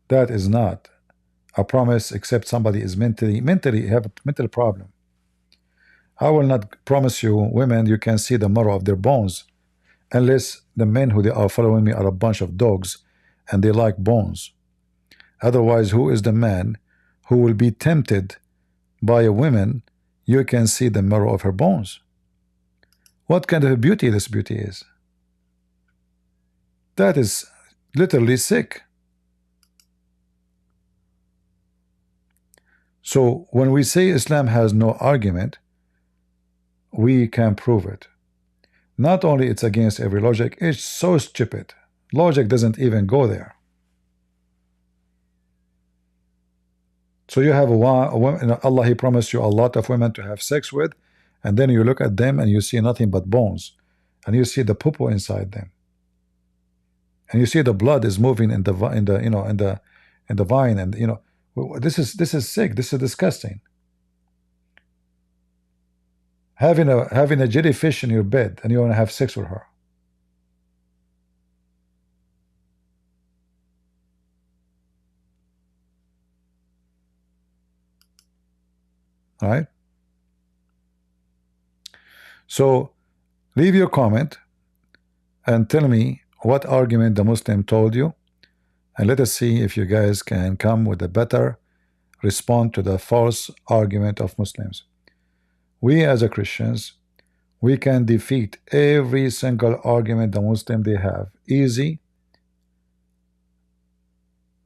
That is not a promise except somebody is mentally have a mental problem. I will not promise you women you can see the marrow of their bones unless the men who they are following me are a bunch of dogs and they like bones. Otherwise, who is the man who will be tempted by a woman you can see the marrow of her bones? What kind of a beauty this beauty is? That is literally sick. So when we say Islam has no argument, we can prove it. Not only it's against every logic, it's so stupid. Logic doesn't even go there. So you have a woman, Allah, He promised you a lot of women to have sex with, and then you look at them and you see nothing but bones, and you see the poo-poo inside them, and you see the blood is moving in the vine, and you know this is sick. This is disgusting. Having a jellyfish in your bed and you want to have sex with her. All right. So leave your comment and tell me what argument the Muslim told you and let us see if you guys can come with a better response to the false argument of Muslims. We as a Christians, we can defeat every single argument the Muslim they have. Easy.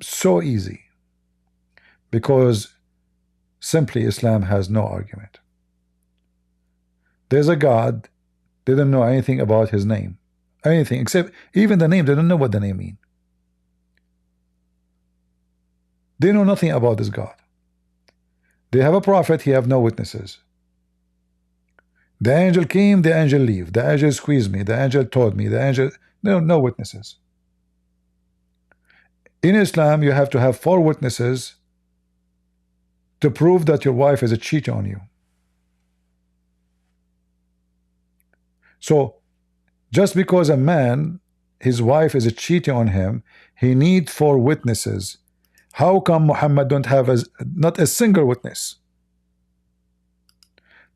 So easy. Because simply Islam has no argument. There's a God, they don't know anything about his name. Anything, except even the name, they don't know what the name means. They know nothing about this God. They have a prophet, he have no witnesses. The angel came, the angel leave. The angel squeezed me, the angel told me, the angel, no witnesses. In Islam, you have to have 4 witnesses to prove that your wife is a cheat on you. So, just because a man, his wife is a cheating on him, he needs 4 witnesses. How come Muhammad don't have not a single witness?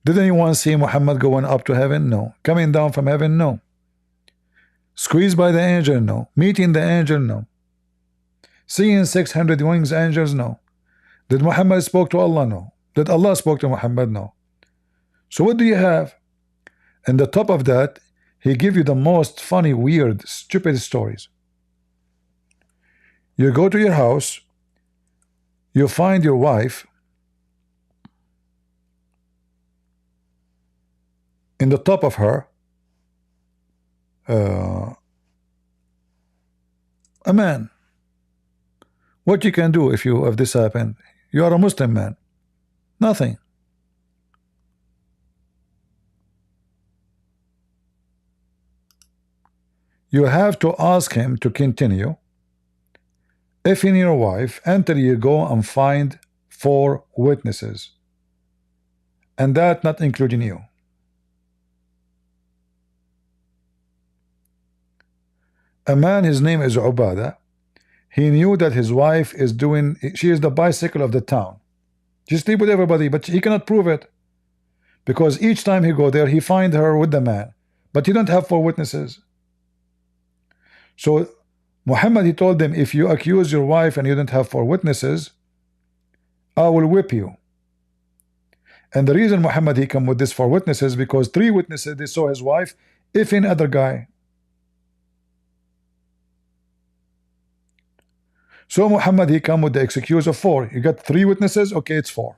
Did anyone see Muhammad going up to heaven? No. Coming down from heaven? No. Squeezed by the angel? No. Meeting the angel? No. Seeing 600 wings angels? No. Did Muhammad spoke to Allah? No. Did Allah spoke to Muhammad? No. So what do you have? And the top of that, he give you the most funny, weird, stupid stories. You go to your house, you find your wife in the top of her a man. What you can do if this happened? You are a Muslim man. Nothing. You have to ask him to continue. If in your wife, enter you go and find 4 witnesses, and that not including you. A man, his name is Ubadah. He knew that his wife is doing, she is the bicycle of the town. She sleep with everybody, but he cannot prove it, because each time he go there, he find her with the man, but he don't have 4 witnesses. So Muhammad, he told them, if you accuse your wife and you don't have 4 witnesses, I will whip you. And the reason Muhammad he come with this 4 witnesses, because 3 witnesses they saw his wife if in other guy. So Muhammad he come with the excuse of 4. You got 3 witnesses, okay, it's 4.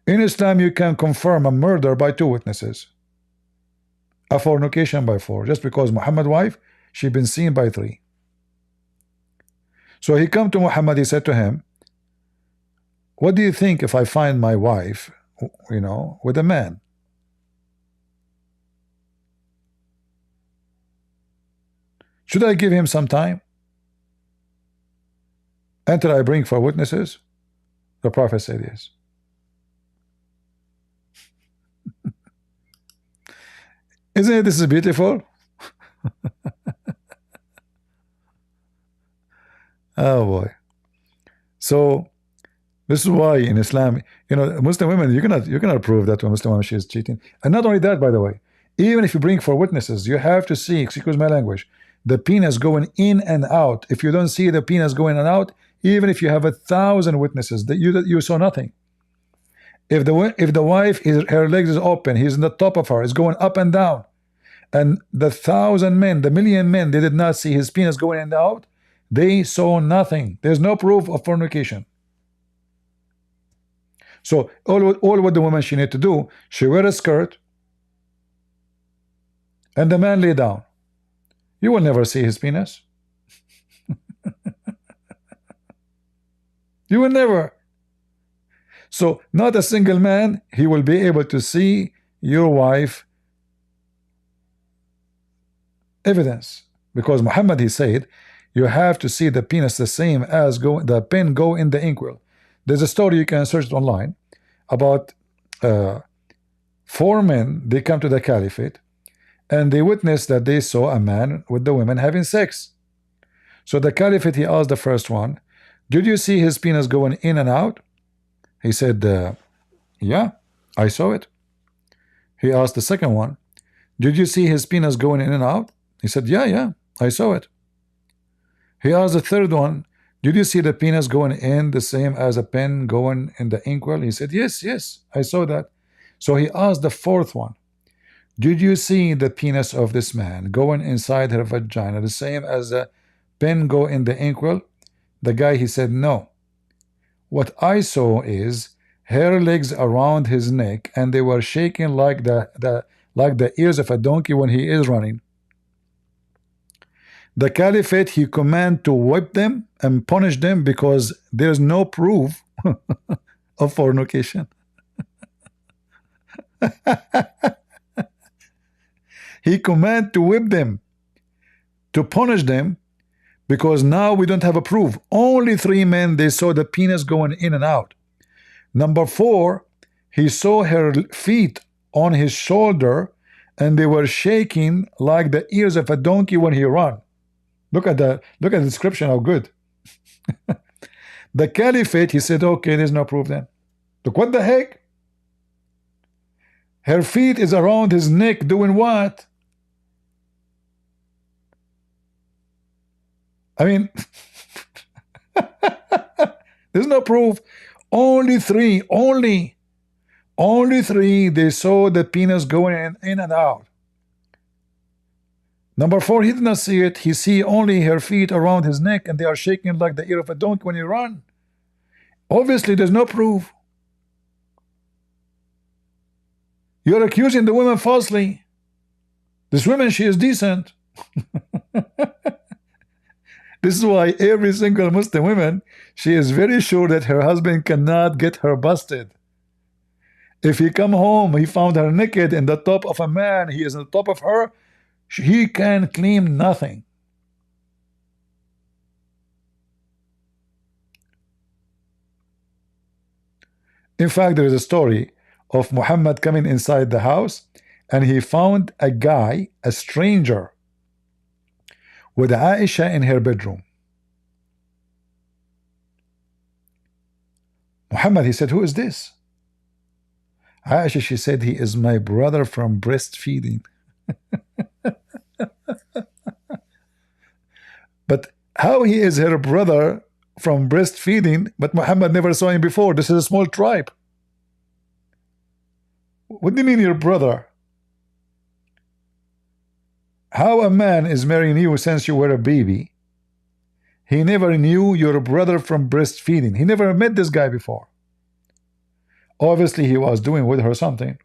In Islam you can confirm a murder by 2 witnesses, a fornication by 4, just because Muhammad's wife, she been seen by 3. So he come to Muhammad, he said to him, what do you think if I find my wife, with a man? Should I give him some time until I bring 4 witnesses? The Prophet said yes. Isn't this is beautiful? Oh boy. So this is why in Islam, Muslim women, you cannot prove that to a Muslim woman she is cheating. And not only that, by the way, even if you bring 4 witnesses, you have to see, excuse my language, the penis going in and out. If you don't see the penis going in and out, even if you have 1,000 witnesses, that you saw nothing. If the wife, her legs is open, he's in the top of her, is going up and down, and the 1,000 men, the million men, they did not see his penis going in and out, they saw nothing. There's no proof of fornication. So all what the woman she need to do, she wear a skirt, and the man lay down. You will never see his penis. You will never. So not a single man, he will be able to see your wife evidence, because Muhammad he said you have to see the penis the same as the pen go in the inkwell. There's a story, you can search it online, about 4 men, they come to the caliphate and they witnessed that they saw a man with the women having sex. So the caliphate he asked the first one, did you see his penis going in and out? He said, yeah, I saw it. He asked the second one, did you see his penis going in and out? He said, yeah, I saw it. He asked the third one, did you see the penis going in the same as a pen going in the inkwell? He said, yes, yes, I saw that. So he asked the fourth one, did you see the penis of this man going inside her vagina the same as a pen go in the inkwell? The guy, he said, no. What I saw is her legs around his neck, and they were shaking like the ears of a donkey when he is running. The caliphate, he command to whip them and punish them because there's no proof of fornication. He command to whip them, to punish them, because now we don't have a proof. Only 3 men, they saw the penis going in and out. Number 4, he saw her feet on his shoulder, and they were shaking like the ears of a donkey when he ran. Look at the description, how good. The caliphate, he said, okay, there's no proof then. Look, what the heck? Her feet is around his neck doing what? I mean, there's no proof. Only 3, only 3, they saw the penis going in and out. Number 4, he did not see it. He see only her feet around his neck, and they are shaking like the ear of a donkey when he run. Obviously, there's no proof. You're accusing the woman falsely. This woman, she is decent. This is why every single Muslim woman, she is very sure that her husband cannot get her busted. If he come home, he found her naked in the top of a man, he is on the top of her, he can claim nothing. In fact, there is a story of Muhammad coming inside the house, and he found a guy, a stranger, with Aisha in her bedroom. Muhammad, he said, who is this? Aisha, she said, he is my brother from breastfeeding. But how he is her brother from breastfeeding, but Muhammad never saw him before? This is a small tribe. What do you mean your brother? How a man is marrying you since you were a baby? He never knew your brother from breastfeeding. He never met this guy before. Obviously, he was doing with her something.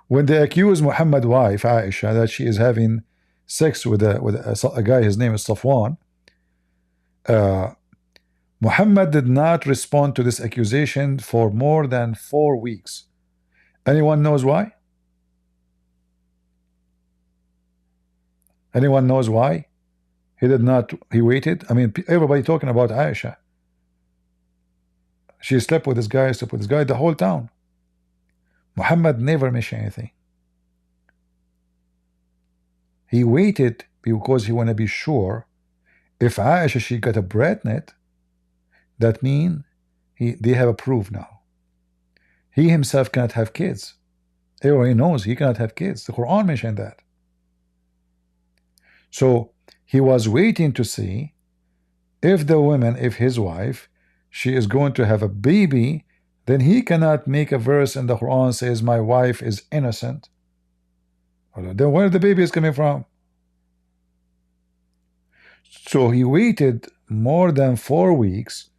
When they accuse Muhammad's wife, Aisha, that she is having sex with a guy, his name is Safwan, Muhammad did not respond to this accusation for more than 4 weeks. Anyone knows why? Anyone knows why? He did not, he waited. I mean, everybody talking about Aisha. She slept with this guy, the whole town. Muhammad never mentioned anything. He waited because he want to be sure if Aisha, she got a pregnant, that means they have a proof now. He himself cannot have kids. Everybody knows he cannot have kids. The Quran mentioned that. So he was waiting to see if the woman, if his wife, she is going to have a baby, then he cannot make a verse in the Quran says my wife is innocent. Then where the baby is coming from? So he waited more than 4 weeks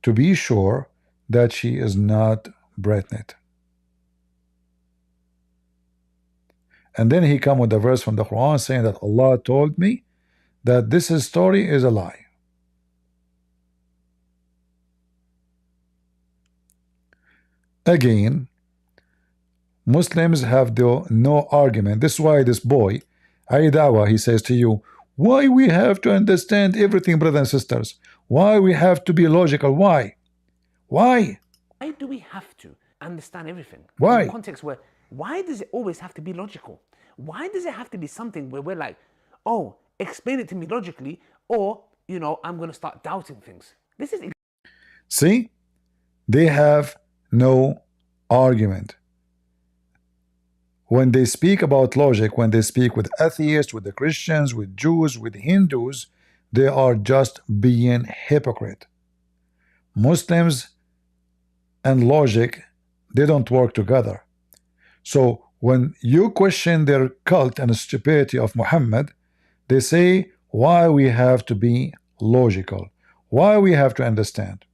to be sure that she is not pregnant. And then he come with a verse from the Quran saying that Allah told me that this story is a lie. Again, Muslims have no argument. This is why this boy, Ali Dawah, he says to you, why we have to understand everything, brothers and sisters? Why we have to be logical? Why? Why? Why do we have to understand everything? Why? In a context where, why does it always have to be logical? Why does it have to be something where we're like, oh, explain it to me logically, or, you know, I'm going to start doubting things? This is... See? They have no argument. when they speak about logic, when they speak with atheists, with the Christians, with Jews, with Hindus, they are just being hypocrite. Muslims and logic, they don't work together. So when you question their cult and the stupidity of Muhammad, they say why we have to be logical, why we have to understand.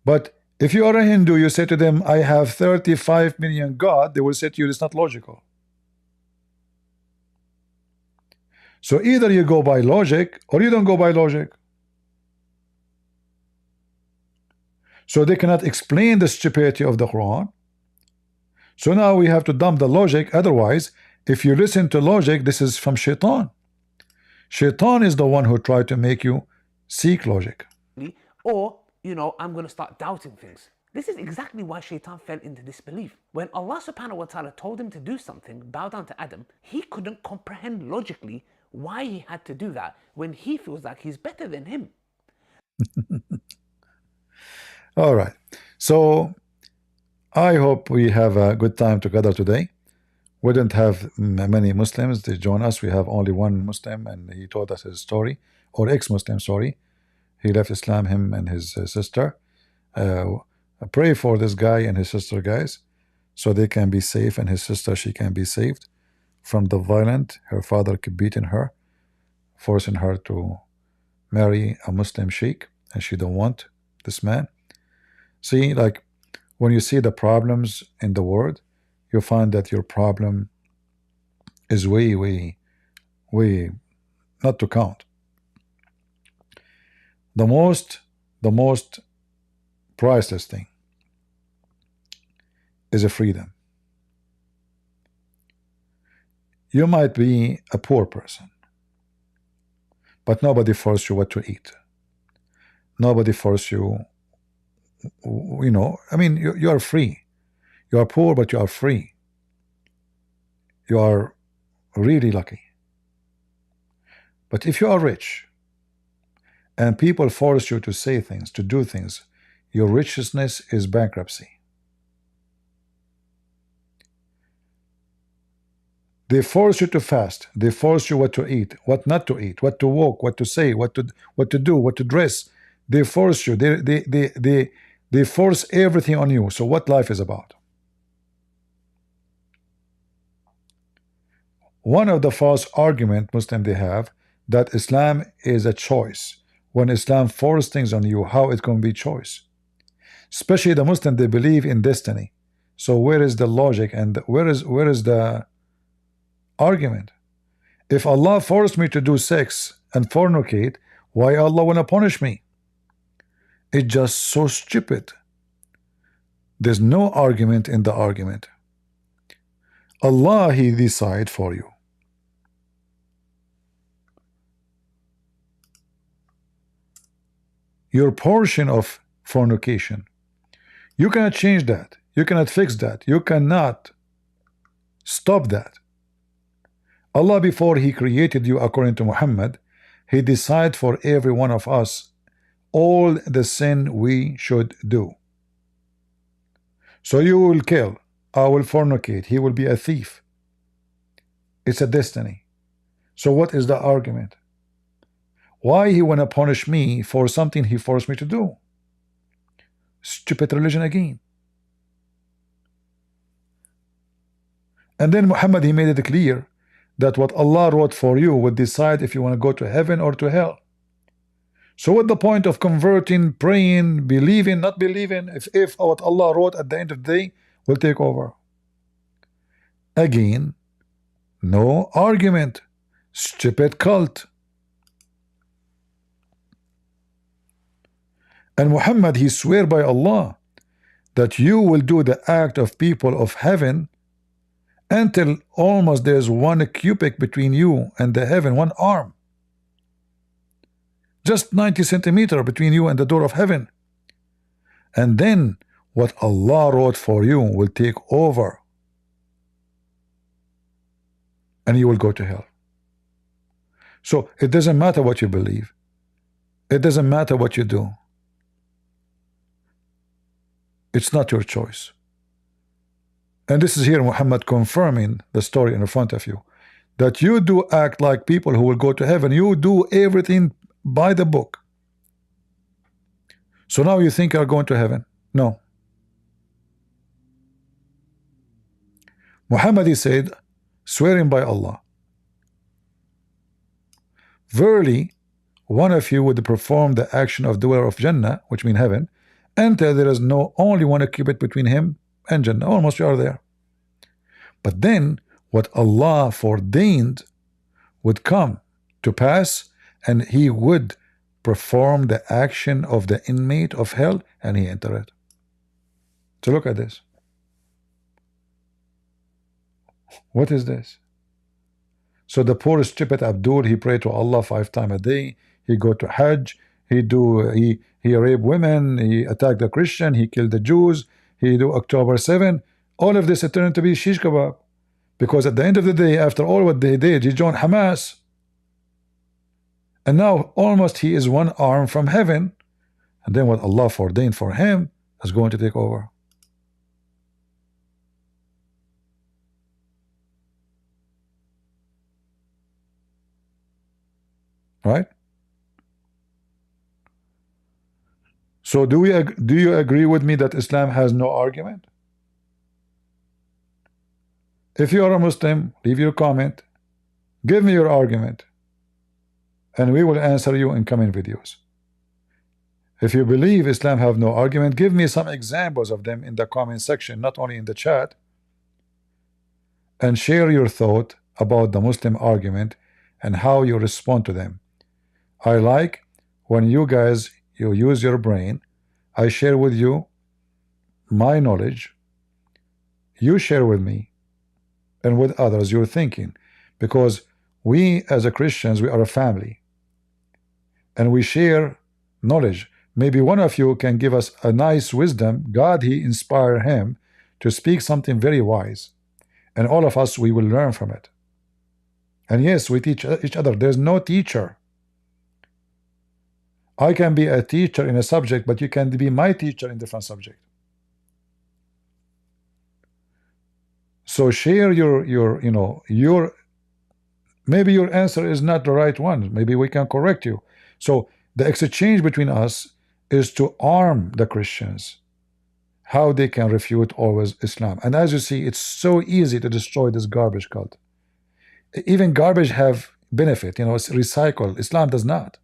But if you are a Hindu, you say to them, I have 35 million God, they will say to you, it's not logical. So either you go by logic or you don't go by logic. So they cannot explain the stupidity of the Quran. So now we have to dump the logic. Otherwise, if you listen to logic, this is from Shaitan. Shaitan is the one who tried to make you seek logic. Or, you know, I'm going to start doubting things. This is exactly why Shaitan fell into disbelief. When Allah subhanahu wa ta'ala told him to do something, bow down to Adam, he couldn't comprehend logically why he had to do that when he feels like he's better than him. All right. So I hope we have a good time together today. We didn't have many Muslims to join us. We have only one Muslim, and he told us his story, or ex-Muslim, sorry. He left Islam, him and his sister. Pray for this guy and his sister, guys, so they can be safe, and his sister, she can be saved from the violent. Her father keep beating her, forcing her to marry a Muslim sheikh, and she don't want this man. See, like when you see the problems in the world, you find that your problem is way not to count. The most priceless thing is a freedom. You might be a poor person, but nobody forces you what to eat. Nobody forces you, you know, I mean, you are free. You are poor, but you are free. You are really lucky. But if you are rich and people force you to say things, to do things, your richness is bankruptcy. They force you to fast. They force you what to eat, what not to eat, what to walk, what to say, what to do, what to dress. They force you. They force everything on you. So what life is about? One of the false argument Muslim they have that Islam is a choice. When Islam forces things on you, how it can be choice? Especially the Muslim, they believe in destiny. So where is the logic and where is the argument? If Allah forced me to do sex and fornicate, why Allah wanna punish me? It's just so stupid. There's no argument in the argument. Allah, He decide for you. Your portion of fornication, you cannot change that. You cannot fix that. You cannot stop that. Allah, before He created you, according to Muhammad, He decided for every one of us all the sin we should do. So you will kill, I will fornicate, he will be a thief. It's a destiny. So what is the argument? Why He wanna punish me for something He forced me to do? Stupid religion again. And then Muhammad, he made it clear that what Allah wrote for you would decide if you want to go to heaven or to hell. So what the point of converting, praying, believing, not believing, if what Allah wrote at the end of the day will take over? Again, no argument. Stupid cult. And Muhammad, he swear by Allah that you will do the act of people of heaven until almost there's 1 cubit between you and the heaven, 1 arm. Just 90 centimeters between you and the door of heaven. And then what Allah wrote for you will take over. And you will go to hell. So it doesn't matter what you believe. It doesn't matter what you do. It's not your choice. And this is here Muhammad confirming the story in front of you, that you do act like people who will go to heaven. You do everything by the book. So now you think you're going to heaven? No. Muhammad, he said, swearing by Allah, verily one of you would perform the action of doer of Jannah, which means heaven, until there is no only one cubit between him and Jannah. Almost you are there. But then what Allah foreordained would come to pass, and he would perform the action of the inmate of hell, and he enter it. So look at this. What is this? So the poor stupid Abdul, he pray to Allah 5 times a day, he go to Hajj, he rape women, he attack the Christian, he kill the Jews, he do October 7. All of this it turned to be shish kebab, because at the end of the day, after all what they did, he joined Hamas, and now almost he is one arm from heaven, and then what Allah foreordained for him is going to take over. Right? So do you agree with me that Islam has no argument? If you are a Muslim, leave your comment, give me your argument, and we will answer you in coming videos. If you believe Islam have no argument, give me some examples of them in the comment section, not only in the chat, and share your thought about the Muslim argument and how you respond to them. I like when you guys, you use your brain. I share with you my knowledge, you share with me and with others your thinking, because we as a Christians, we are a family and we share knowledge. Maybe one of you can give us a nice wisdom. God, he inspired him to speak something very wise, and all of us, we will learn from it. And yes, we teach each other. There's no teacher. I can be a teacher in a subject, but you can be my teacher in different subject. So share your maybe your answer is not the right one. Maybe we can correct you. So the exchange between us is to arm the Christians, how they can refute always Islam. And as you see, it's so easy to destroy this garbage cult. Even garbage have benefit, it's recycled. Islam does not.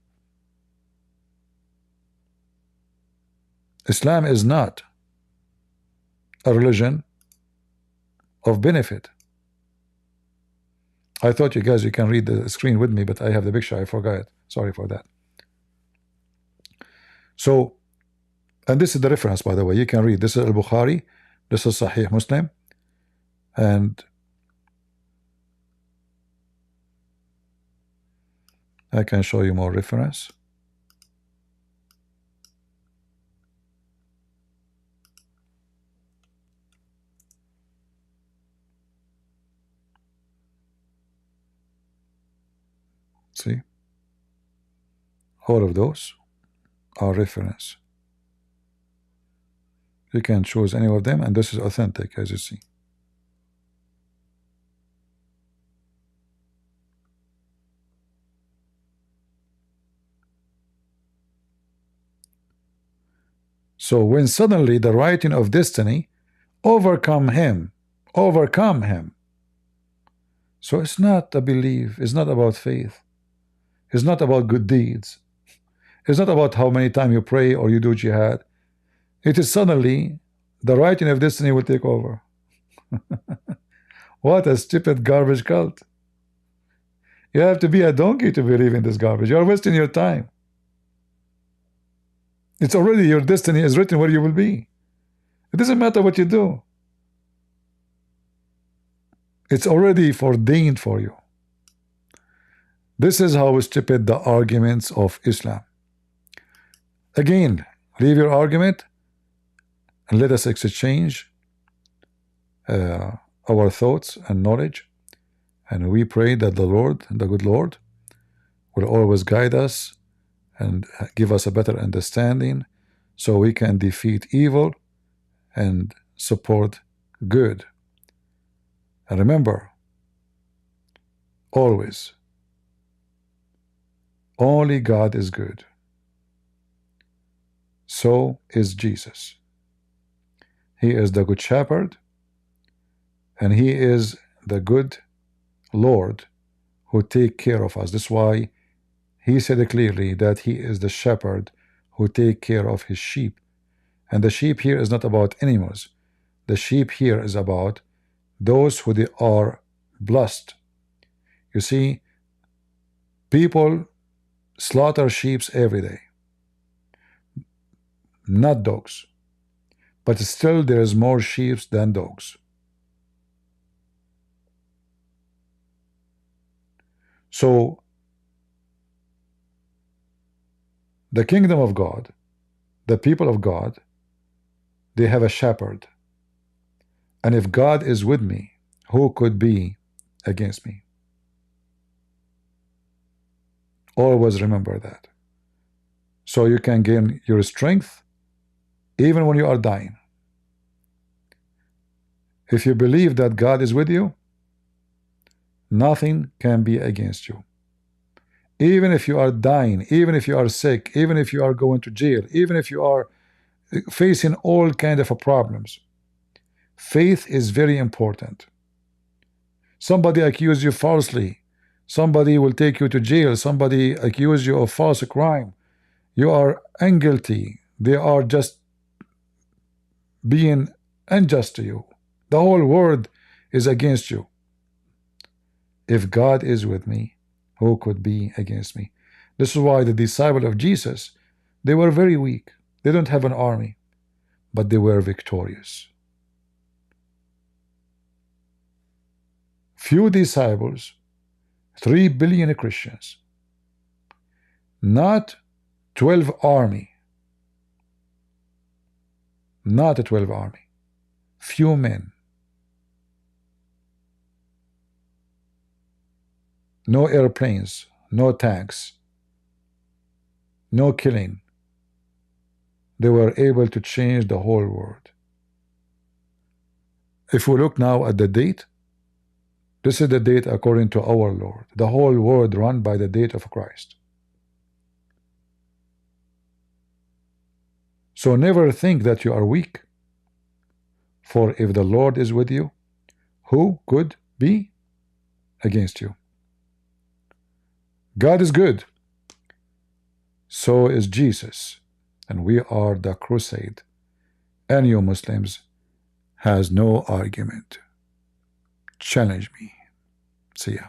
Islam is not a religion of benefit. I thought you guys, you can read the screen with me, but I have the picture, I forgot it. Sorry for that. So, and this is the reference, by the way, you can read. This is Al-Bukhari, this is Sahih Muslim, and I can show you more reference. See, all of those are reference. You can choose any of them, and this is authentic, as you see. So when suddenly the writing of destiny overcome him. So it's not a belief, it's not about faith, it's not about good deeds, it's not about how many times you pray or you do jihad. It is suddenly the writing of destiny will take over. What a stupid garbage cult. You have to be a donkey to believe in this garbage. You're wasting your time. It's already, your destiny is written where you will be. It doesn't matter what you do. It's already foreordained for you. This is how stupid the arguments of Islam. Again, leave your argument and let us exchange our thoughts and knowledge. And we pray that the Lord, the good Lord, will always guide us and give us a better understanding so we can defeat evil and support good. And remember, always, only God is good. So is Jesus. He is the good shepherd, and he is the good Lord who take care of us. That's why he said clearly that he is the shepherd who take care of his sheep. And the sheep here is not about animals. The sheep here is about those who they are blessed. You see, people slaughter sheep every day, not dogs. But still there is more sheep than dogs. So the kingdom of God, the people of God, they have a shepherd. And if God is with me, who could be against me? Always remember that. So you can gain your strength even when you are dying. If you believe that God is with you, nothing can be against you. Even if you are dying, even if you are sick, even if you are going to jail, even if you are facing all kinds of problems, faith is very important. Somebody accuse you falsely, somebody will take you to jail, somebody accuse you of false crime, you are unguilty, they are just being unjust to you, the whole world is against you. If God is with me, who could be against me? This is why the disciples of Jesus, they were very weak. They don't have an army, but they were victorious. Few disciples, 3 billion Christians, not 12 army, not a 12 army, few men, no airplanes, no tanks, no killing. They were able to change the whole world. If we look now at the date, this is the date according to our Lord. The whole world run by the date of Christ. So never think that you are weak. For if the Lord is with you, who could be against you? God is good. So is Jesus. And we are the crusade. And you Muslims has no argument. Challenge me. See ya.